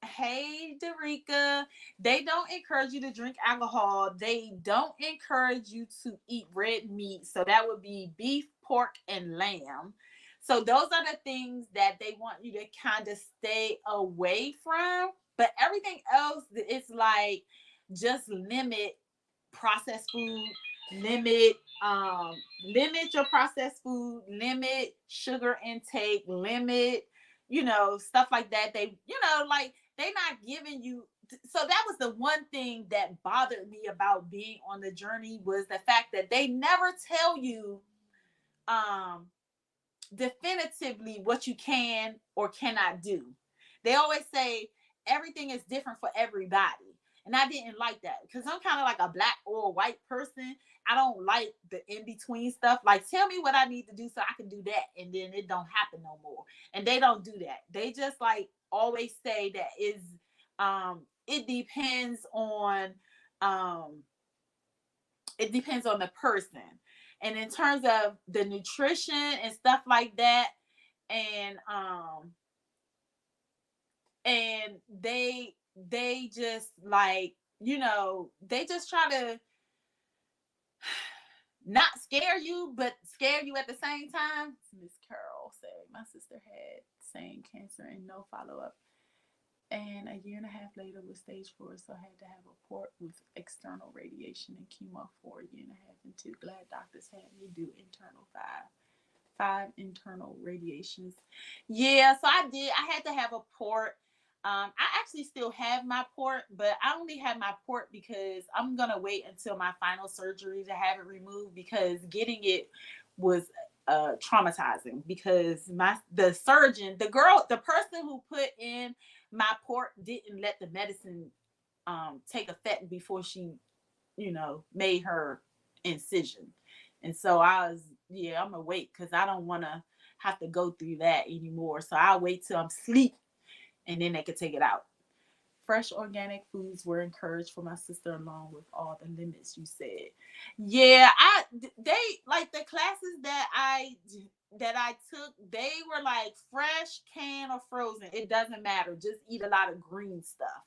Hey, Derica, they don't encourage you to drink alcohol. They don't encourage you to eat red meat. So that would be beef, pork, and lamb. So those are the things that they want you to kind of stay away from. But everything else, it's like just limit processed food, limit limit your processed food, limit sugar intake, limit stuff like that. They like they not giving you. So that was the one thing that bothered me about being on the journey, was the fact that they never tell you um definitively what you can or cannot do. They always say everything is different for everybody. And I didn't like that because I'm kind of like a black or white person. I don't like the in between stuff. Like, tell me what I need to do so I can do that, and then it don't happen no more. And they don't do that. They just like always say that is it depends on um it depends on the person. And in terms of the nutrition and stuff like that, and they just like, they just try to not scare you, but scare you at the same time. Miss Carol said my sister had same cancer and no follow-up, and a year and a half later was stage 4, so I had to have a port with external radiation and chemo for a year and a half, and 2 glad doctors had me do internal 5 internal radiations. Yeah, so I had to have a port. I actually still have my port, but I only have my port because I'm gonna wait until my final surgery to have it removed, because getting it was traumatizing, because the surgeon, the person who put in my port didn't let the medicine take effect before she made her incision. And so I'm gonna wait, because I don't want to have to go through that anymore. So I'll wait till I'm asleep, and then they can take it out. Fresh organic foods were encouraged for my sister, along with all the limits you said. Yeah, they like the classes that I took, they were like fresh, canned, or frozen. It doesn't matter. Just eat a lot of green stuff.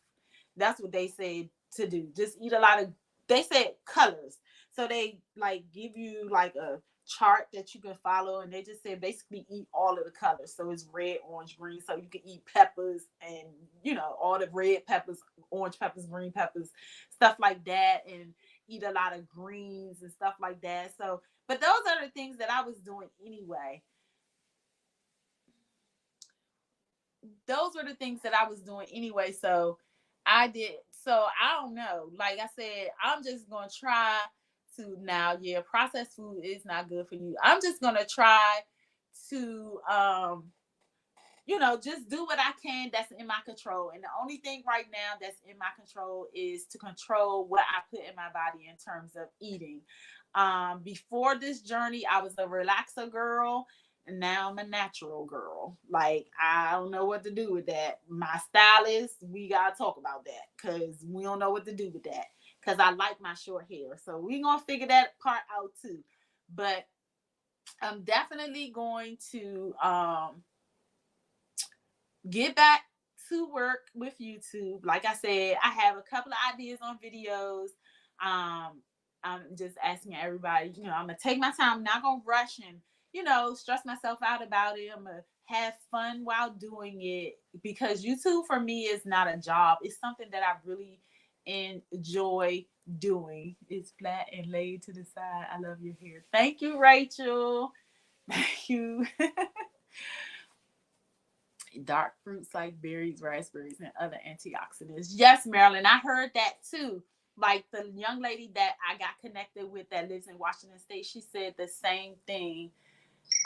That's what they said to do. Just eat a lot of, they said colors. So they like give you like a chart that you can follow, and they just said basically eat all of the colors. So it's red, orange, green. So you can eat peppers and all the red peppers, orange peppers, green peppers, stuff like that, and eat a lot of greens and stuff like that. So, but those are the things that I was doing anyway. Those were the things that I was doing anyway. So I did. So I don't know. Like I said, I'm just going to try to now. Yeah, processed food is not good for you. I'm just going to try to, just do what I can that's in my control. And the only thing right now that's in my control is to control what I put in my body in terms of eating. Before this journey, I was a relaxer girl, and now I'm a natural girl. Like, I don't know what to do with that. My stylist, we gotta talk about that, because we don't know what to do with that. Because I like my short hair, so we gonna figure that part out too. But I'm definitely going to get back to work with YouTube. Like I said, I have a couple of ideas on videos. I'm just asking everybody, I'm gonna take my time, I'm not gonna rush and, stress myself out about it. I'm gonna have fun while doing it, because YouTube for me is not a job. It's something that I really enjoy doing. It's flat and laid to the side. I love your hair. Thank you, Rachel. Thank you. Dark fruits like berries, raspberries, and other antioxidants. Yes, Marilyn, I heard that too. Like the young lady that I got connected with that lives in Washington State, she said the same thing.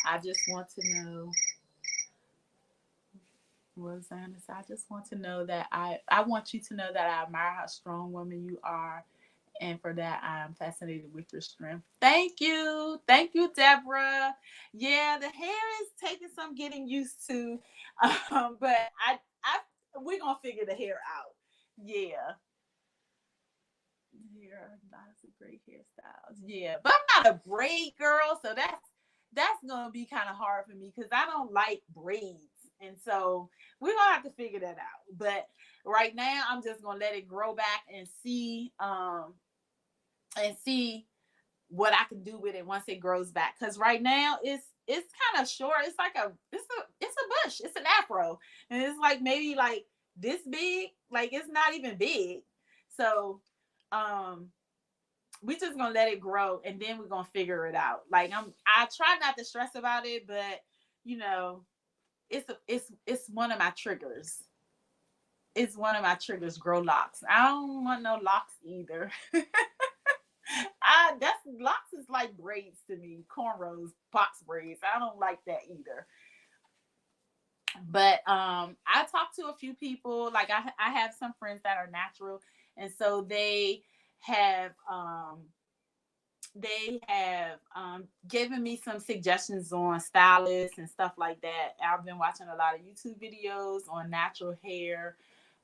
I just want to know. Rosanna, I just want to know that I want you to know that I admire how strong woman you are, and for that I'm fascinated with your strength. Thank you, Deborah. Yeah, the hair is taking some getting used to, but I we're gonna figure the hair out. Yeah, here lots of great hairstyles. Yeah, but I'm not a braid girl, so that's gonna be kind of hard for me because I don't like braids, and so we're gonna have to figure that out. But right now, I'm just gonna let it grow back and see what I can do with it once it grows back. Because right now it's kind of short. It's like it's a bush. It's an afro, and it's like maybe like this big. Like it's not even big. So um we just gonna let it grow, and then we're gonna figure it out. Like I try not to stress about it, but you know it's one of my triggers. It's one of my triggers. Grow locks. I don't want no locks either. That's locks is like braids to me, cornrows, box braids. I don't like that either. But I talked to a few people. Like I have some friends that are natural, and so have um they have given me some suggestions on stylists and stuff like that. I've been watching a lot of YouTube videos on natural hair.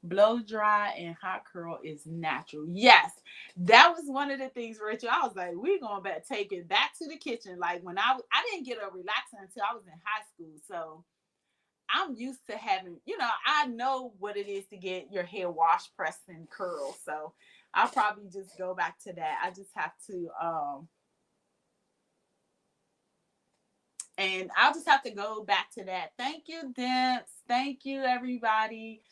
Blow dry and hot curl is natural. Yes, that was one of the things, Rachel. I was like, we're going to take it back to the kitchen. Like when I didn't get a relaxer until I was in high school. So I'm used to having, I know what it is to get your hair washed, pressed, and curled. So I'll probably just go back to that. I just have to, and I'll just have to go back to that. Thank you, Dimps. Thank you, everybody.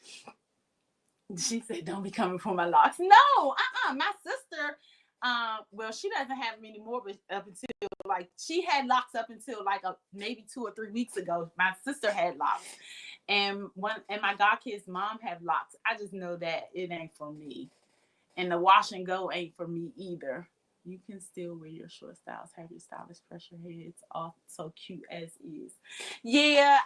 She said, "Don't be coming for my locks." No, my sister, well, she doesn't have them anymore, but up until like she had locks up until like maybe 2 or 3 weeks ago. My sister had locks, and my god kid's mom had locks. I just know that it ain't for me, and the wash and go ain't for me either. You can still wear your short styles, have your stylist press your hair. It's all so cute as is. Yeah,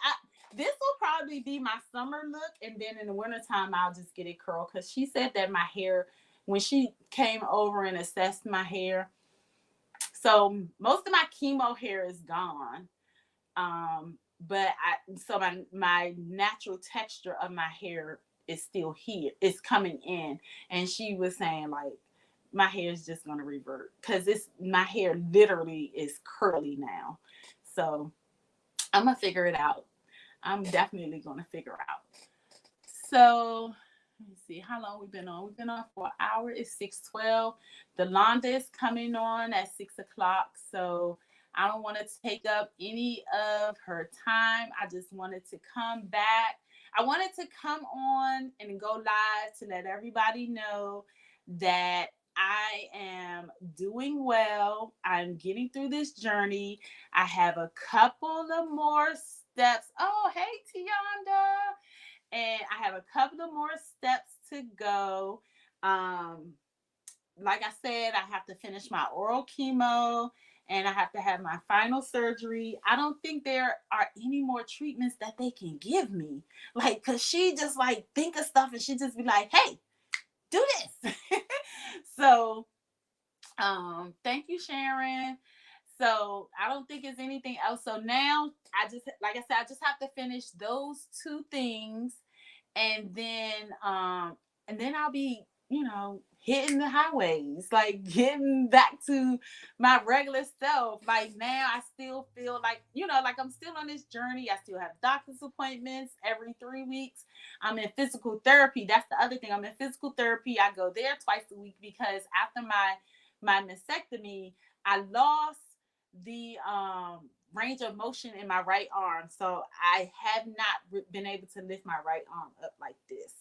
this will probably be my summer look, and then in the wintertime, I'll just get it curled. Because she said that my hair, when she came over and assessed my hair, so most of my chemo hair is gone. But my natural texture of my hair is still here. It's coming in, and she was saying like my hair is just gonna revert because my hair literally is curly now. So I'm gonna figure it out. I'm definitely gonna figure out. So let me see how long we've been on. We've been on for an hour. It's 6:12. Delonda is coming on at 6 o'clock. So I don't want to take up any of her time. I just wanted to come back. I wanted to come on and go live to let everybody know that I am doing well. I'm getting through this journey. I have a couple of more steps. Oh, hey, Tianda. And I have a couple of more steps to go. Like I said, I have to finish my oral chemo and I have to have my final surgery. I don't think there are any more treatments that they can give me. Like, cause she just like think of stuff and she just be like, hey, do this. So thank you, Sharon. So I don't think it's anything else. So now like I said, I just have to finish those two things, and then I'll be, hitting the highways, like getting back to my regular self. Like now I still feel like, like I'm still on this journey. I still have doctor's appointments every 3 weeks. I'm in physical therapy. That's the other thing. I'm in physical therapy. I go there twice a week because after my my mastectomy, I lost the range of motion in my right arm. So I have not been able to lift my right arm up like this.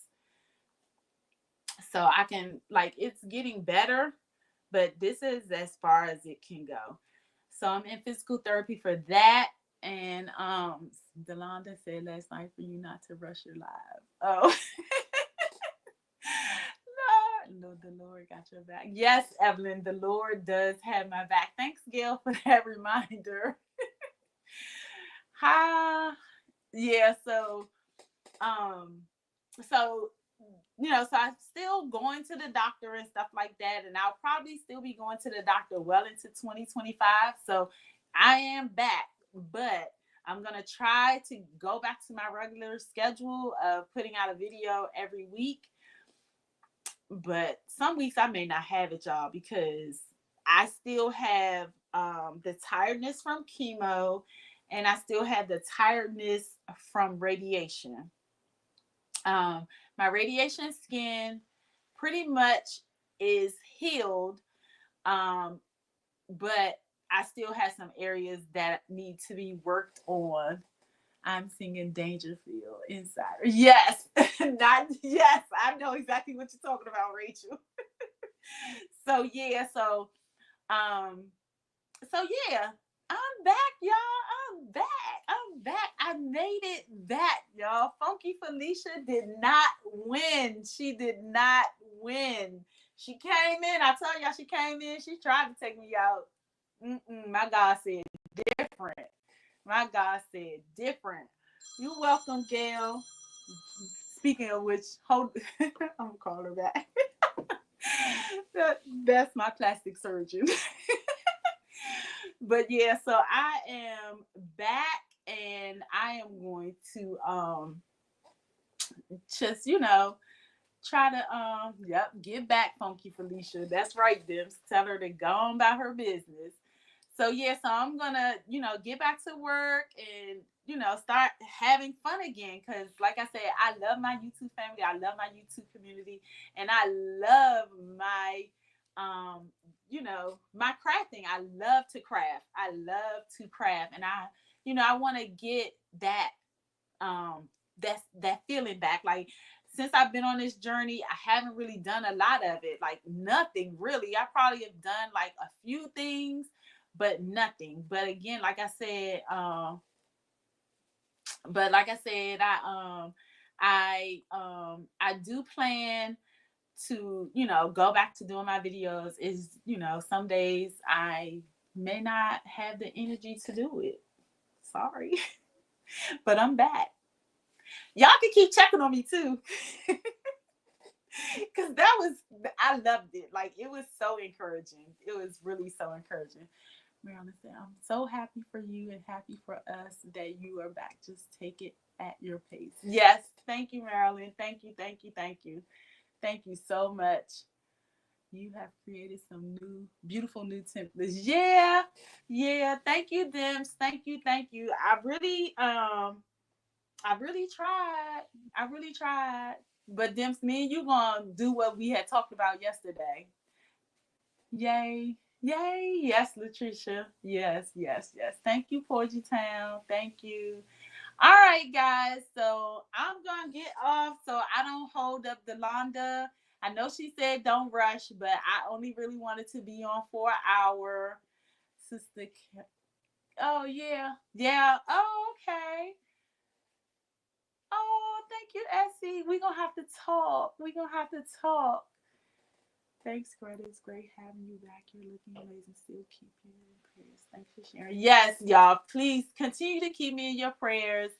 So I can, like, it's getting better, but this is as far as it can go. So I'm in physical therapy for that. And Delonda said last night for you not to rush your live. Oh. No, the Lord got your back. Yes, Evelyn, the Lord does have my back. Thanks, Gail, for that reminder. Hi. Yeah, um, so so I'm still going to the doctor and stuff like that, and I'll probably still be going to the doctor well into 2025. So I am back, but I'm gonna try to go back to my regular schedule of putting out a video every week. But some weeks I may not have it, y'all, because I still have the tiredness from chemo, and I still have the tiredness from radiation. My radiation skin pretty much is healed, but I still have some areas that need to be worked on. I'm singing Dangerfield Insider. Yes, not yes. I know exactly what you're talking about, Rachel. So yeah, um, so yeah, I'm back, y'all. I'm back. I'm back. I made it back, y'all. Funky Felicia did not win. She did not win. She came in. I told y'all she came in. She tried to take me out. My God said different. My God said different. You're welcome, Gail. Speaking of which, hold. I'm gonna call her back. That's my plastic surgeon. But yeah, so I am back, and I am going to just try to get back, Funky Felicia. That's right, Dims. Tell her to go on about her business. So yeah, so I'm gonna get back to work and start having fun again, because like I said, I love my YouTube family, I love my YouTube community, and I love my my crafting. I love to craft. I love to craft, and I want to get that that feeling back. Like, since I've been on this journey, I haven't really done a lot of it. Like, nothing really. I probably have done like a few things, but nothing. But again, like I said, I do plan to go back to doing my videos. Is some days I may not have the energy to do it. Sorry. But I'm back. Y'all can keep checking on me too. Because I loved it. Like, it was so encouraging. It was really so encouraging. Marilyn said, I'm so happy for you and happy for us that you are back. Just take it at your pace. Yes. Thank you, Marilyn. Thank you. Thank you. Thank you. Thank you so much. You have created some beautiful new templates. Yeah. Yeah. Thank you, Dims. Thank you. Thank you. I really tried. I really tried. But Dims, me and you gonna do what we had talked about yesterday. Yay. Yay. Yes, Latricia. Yes, yes, yes. Thank you, Porgy Town. Thank you. All right, guys. So I'm gonna get off so I don't hold up Delonda. I know she said don't rush, but I only really wanted to be on for an hour. Sister Oh yeah. Yeah. Oh, okay. Oh, thank you, Essie. We're gonna have to talk. We're gonna have to talk. Thanks, Greta. It's great having you back. You're looking amazing. Still keep you in prayers. Thanks for sharing. Yes, y'all. Please continue to keep me in your prayers.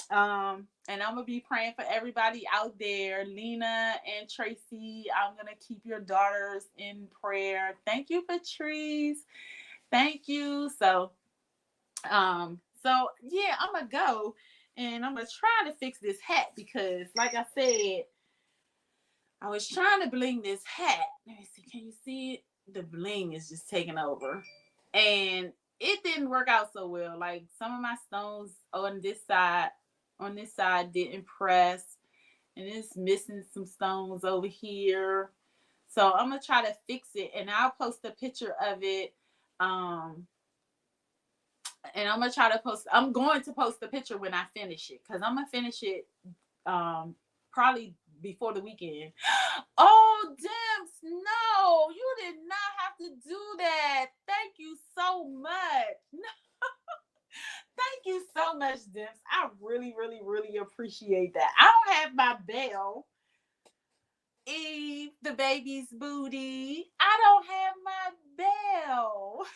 And I'm gonna be praying for everybody out there. Lena and Tracy, I'm gonna keep your daughters in prayer. Thank you, Patrice. Thank you. So yeah, I'm gonna go and I'm gonna try to fix this hat, because like I said, I was trying to bling this hat. Let me see, can you see it? The bling is just taking over. And it didn't work out so well. Like, some of my stones on this side didn't press. And it's missing some stones over here. So I'm gonna try to fix it, and I'll post a picture of it. And I'm gonna try to post. I'm going to post the picture when I finish it, because I'm gonna finish it probably before the weekend. Oh, Dimps, no, you did not have to do that. Thank you so much. Thank you so much, Dimps. I really, really, really appreciate that. I don't have my bell. Eve, the baby's booty. I don't have my bell.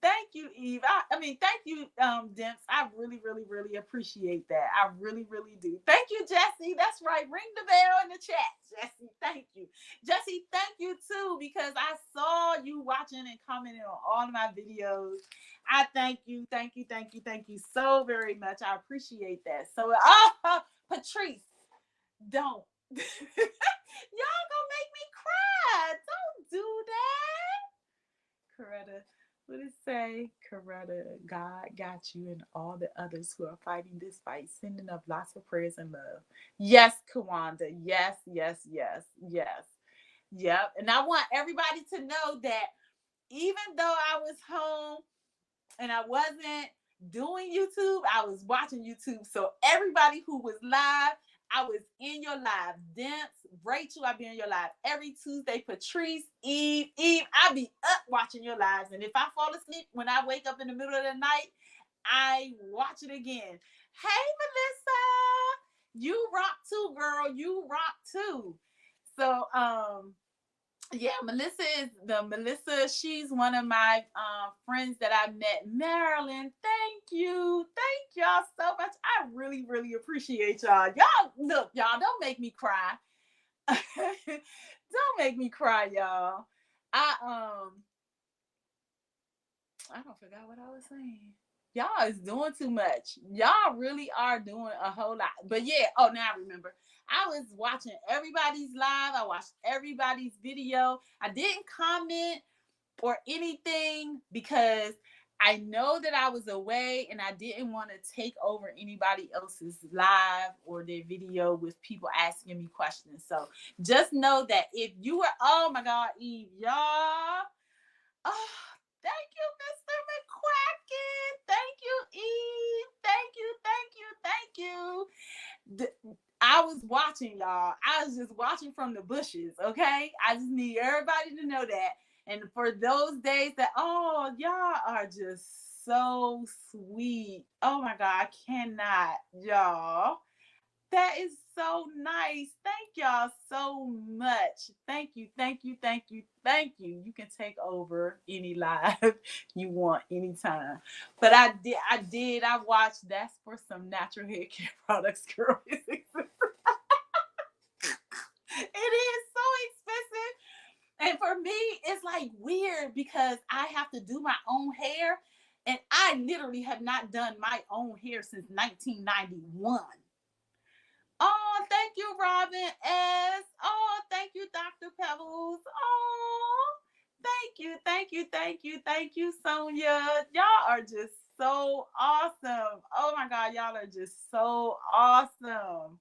Thank you, Eve. I mean, thank you, Dimps. I really, really, really appreciate that. I really, really do. Thank you, Jesse. That's right. Ring the bell in the chat, Jesse. Thank you. Jesse, thank you too, because I saw you watching and commenting on all of my videos. I thank you, thank you, thank you, thank you so very much. I appreciate that. So, Patrice, don't. Y'all gonna make me cry. Don't do that. Coretta, what did it say? Coretta, God got you and all the others who are fighting this fight, sending up lots of prayers and love. Yes, Kawanda. Yes, yes, yes, yes. Yep. And I want everybody to know that even though I was home and I wasn't doing YouTube, I was watching YouTube. So everybody who was live, I was in your live. Dance, Rachel, I be in your live every Tuesday. Patrice, Eve, I be up watching your lives. And if I fall asleep when I wake up in the middle of the night, I watch it again. Hey, Melissa, you rock too, girl. You rock too. So, yeah, Melissa, she's one of my friends that I met. Marilyn, thank you, thank y'all so much. I really, really appreciate y'all. Look, y'all, don't make me cry. Don't make me cry, y'all. I don't forgot what I was saying. Y'all is doing too much. Y'all really are doing a whole lot. But yeah, oh, now I remember. I was watching everybody's live. I watched everybody's video. I didn't comment or anything because I know that I was away and I didn't want to take over anybody else's live or their video with people asking me questions. So just know that if you were, oh my God, Eve, y'all. Oh, thank you, Mr. McQuacken. Thank you, Eve. Thank you. I was watching, y'all. I was just watching from the bushes, okay? I just need everybody to know that. And for those days that, oh, y'all are just so sweet. Oh my God, I cannot, y'all. That is so nice. Thank y'all so much. Thank you, thank you, thank you, thank you. You can take over any live you want anytime. But I watched That's for Some Natural Hair Care Products, girl. It is so expensive. And for me, it's like weird because I have to do my own hair. And I literally have not done my own hair since 1991. Oh, thank you, Robin S. Oh, thank you, Dr. Pebbles. Oh, thank you, thank you, thank you, thank you, Sonia. Y'all are just so awesome. Oh my God, y'all are just so awesome.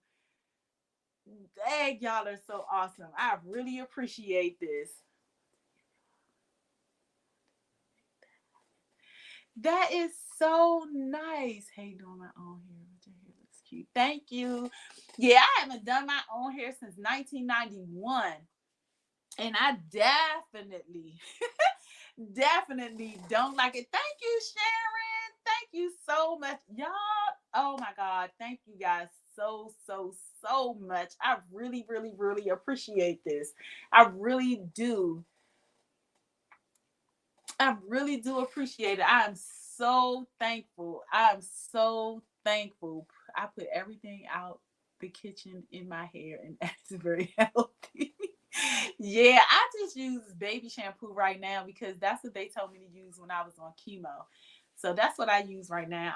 Dang, y'all are so awesome. I really appreciate this. That is so nice. Hey, doing my own hair. Your hair looks cute. Thank you. Yeah, I haven't done my own hair since 1991. And I definitely don't like it. Thank you, Sharon. Thank you so much. Y'all, oh my God. Thank you guys so much. I really, really, really appreciate this. I really do. I really do appreciate it. I am so thankful. I am so thankful. I put everything out the kitchen in my hair, and that's very healthy. Yeah, I just use baby shampoo right now because that's what they told me to use when I was on chemo. So that's what I use right now.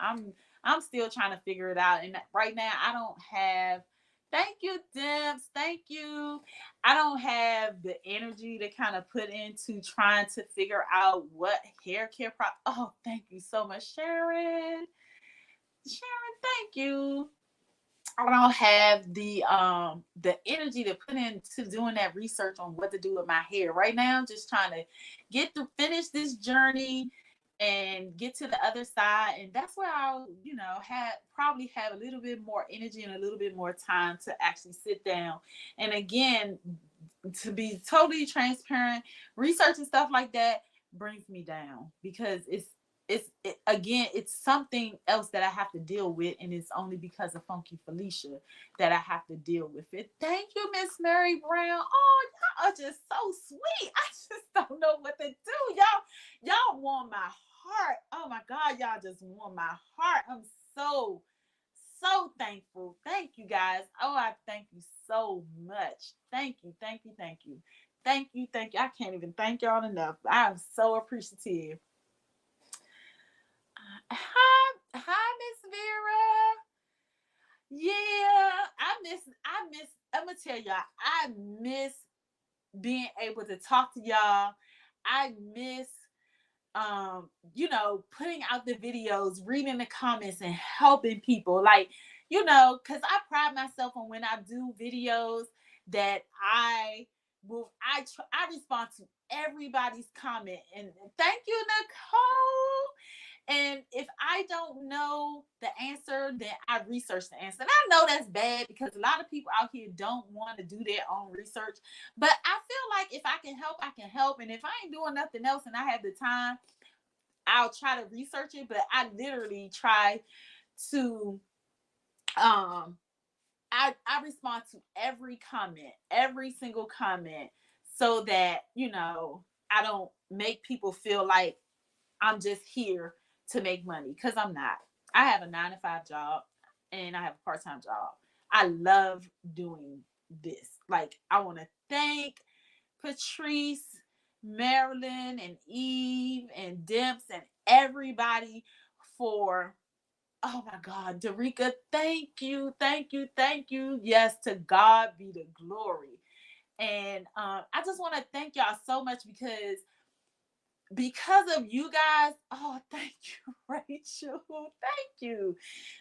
I'm still trying to figure it out, and right now I don't have. Thank you, Dimps. Thank you. I don't have the energy to kind of put into trying to figure out what hair care product. Oh, thank you so much, Sharon. Sharon, thank you. I don't have the energy to put into doing that research on what to do with my hair. Right now, I'm just trying to finish this journey and get to the other side. And that's where I'll, probably have a little bit more energy and a little bit more time to actually sit down. And again, to be totally transparent, research and stuff like that brings me down because again, it's something else that I have to deal with, and it's only because of Funky Felicia that I have to deal with it. Thank you, Miss Mary Brown. Oh, y'all are just so sweet. I just don't know what to do. Y'all warm my heart. Oh my God, y'all just warm my heart. I'm so thankful. Thank you guys. Oh, I thank you so much. Thank you, thank you, thank you. Thank you, thank you. I can't even thank y'all enough. I'm so appreciative. Hi, Miss Vera. Yeah, I'm gonna tell y'all, I miss being able to talk to y'all. I miss putting out the videos, reading the comments and helping people. Like, because I pride myself on when I do videos that I respond to everybody's comment. And thank you, Nicole. And if I don't know the answer, then I research the answer. And I know that's bad because a lot of people out here don't want to do their own research. But I feel like if I can help, I can help. And if I ain't doing nothing else and I have the time, I'll try to research it. But I literally try to I respond to every comment, every single comment, so that, I don't make people feel like I'm just here to make money, because I'm not. I have a 9 to 5 job and I have a part-time job. I love doing this. Like, I want to thank Patrice, Marilyn, and Eve, and Dimps, and everybody for, oh my God, Darica, thank you, thank you, thank you. Yes, to God be the glory. And I just want to thank y'all so much because of you guys. Oh, thank you, Rachel. Thank you.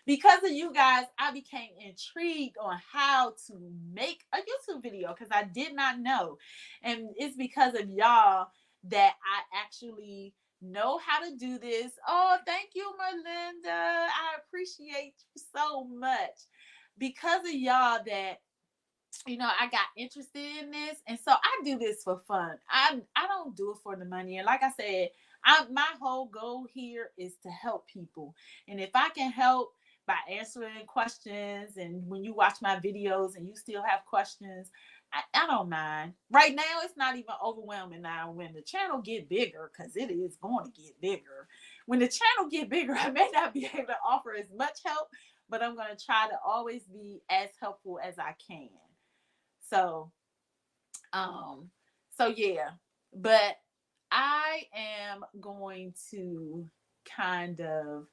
Because of you guys, I became intrigued on how to make a YouTube video because I did not know. And it's because of y'all that I actually know how to do this. Oh, thank you, Melinda. I appreciate you so much. Because of y'all that I got interested in this, and so I do this for fun. I don't do it for the money. And like I said, my whole goal here is to help people. And if I can help by answering questions, and when you watch my videos and you still have questions, I don't mind. Right now, it's not even overwhelming. Now, when the channel get bigger, because it is going to get bigger. When the channel get bigger, I may not be able to offer as much help, but I'm going to try to always be as helpful as I can. So, um, so yeah, but I am going to kind of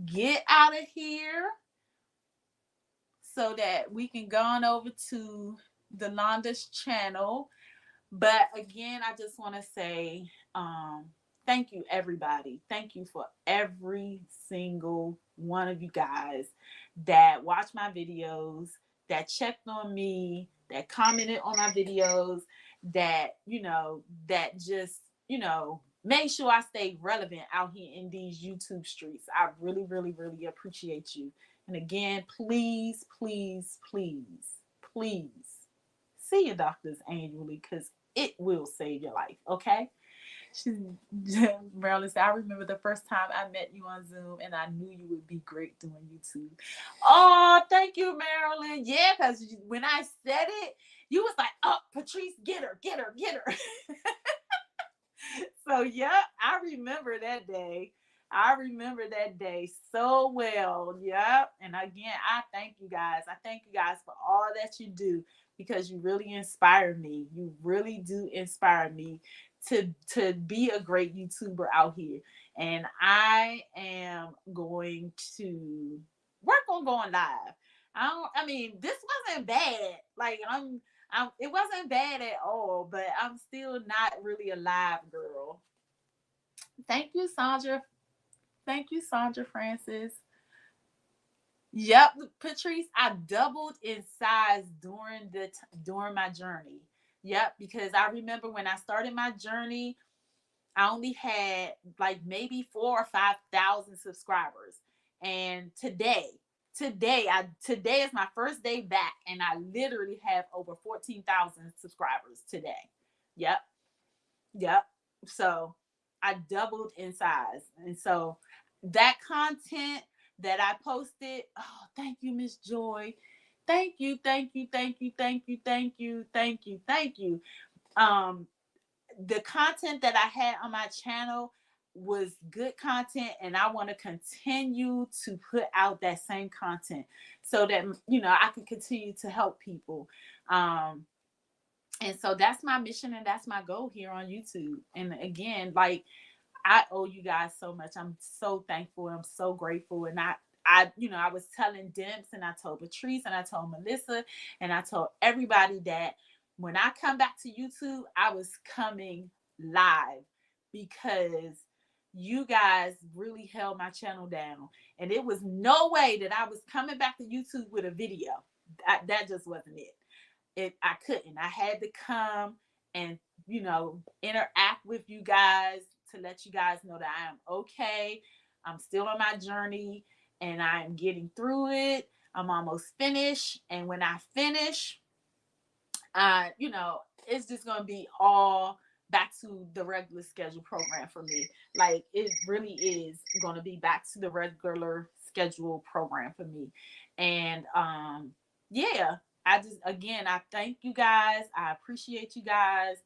get out of here so that we can go on over to Delonda's channel. But again, I just want to say, thank you, everybody. Thank you for every single one of you guys that watch my videos, that checked on me, that commented on my videos, that, that just, make sure I stay relevant out here in these YouTube streets. I really, really, really appreciate you. And again, please, please, please, please see your doctors annually, because it will save your life, okay? Marilyn said, I remember the first time I met you on Zoom and I knew you would be great doing YouTube. Oh, thank you, Marilyn. Yeah, because when I said it, you was like, oh, Patrice, get her, get her, get her. So, yeah, I remember that day. I remember that day so well. Yep. And again, I thank you guys. I thank you guys for all that you do, because you really inspire me. You really do inspire me to be a great YouTuber out here. And I am going to work on going live. I mean, this wasn't bad. Like, it wasn't bad at all, but I'm still not really a live girl. Thank you, Sandra. Thank you, Sandra Francis. Yep, Patrice, I doubled in size during my journey. Yep, because I remember when I started my journey, I only had like maybe 4 or 5 thousand subscribers. And today is my first day back, and I literally have over 14,000 subscribers today. Yep, yep. So I doubled in size, and so that content that I posted. Oh, thank you, Miss Joy. Thank you, thank you, thank you, thank you, thank you, thank you, thank you. Um, the content that I had on my channel was good content, and I want to continue to put out that same content so that I can continue to help people. Um, and so that's my mission and that's my goal here on YouTube. And again, like, I owe you guys so much. I'm so thankful. I'm so grateful. And I was telling Demps, and I told Patrice, and I told Melissa, and I told everybody that when I come back to YouTube, I was coming live because you guys really held my channel down. And it was no way that I was coming back to YouTube with a video. That just wasn't it. I couldn't. I had to come and interact with you guys to let you guys know that I am okay. I'm still on my journey and I'm getting through it. I'm almost finished, and when I finish, it's just gonna be all back to the regular schedule program for me. Like, it really is gonna be back to the regular schedule program for me. And yeah, I thank you guys. I appreciate you guys.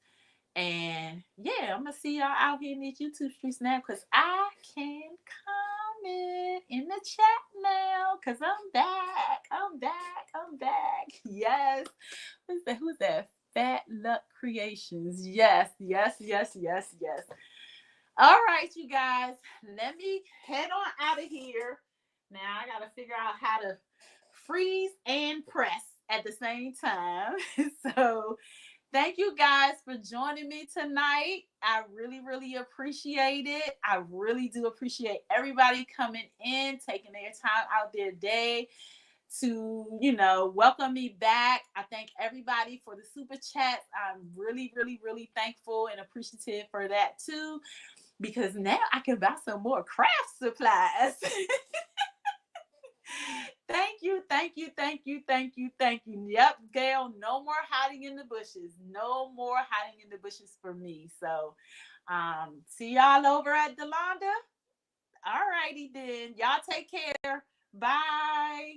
And yeah, I'm gonna see y'all out here in these YouTube streets now, because I can comment in the chat now, because I'm back. I'm back. I'm back. Yes. Who's that? Fat Luck Creations. Yes, yes, yes, yes, yes. All right, you guys. Let me head on out of here. Now I gotta figure out how to freeze and press at the same time. So thank you guys for joining me tonight. I really, really appreciate it. I really do appreciate everybody coming in, taking their time out their day to, welcome me back. I thank everybody for the super chats. I'm really, really, really thankful and appreciative for that too, because now I can buy some more craft supplies. Thank you, thank you, thank you, thank you, thank you. Yep, Gail, no more hiding in the bushes. No more hiding in the bushes for me. So, see y'all over at Delonda. All righty then. Y'all take care. Bye.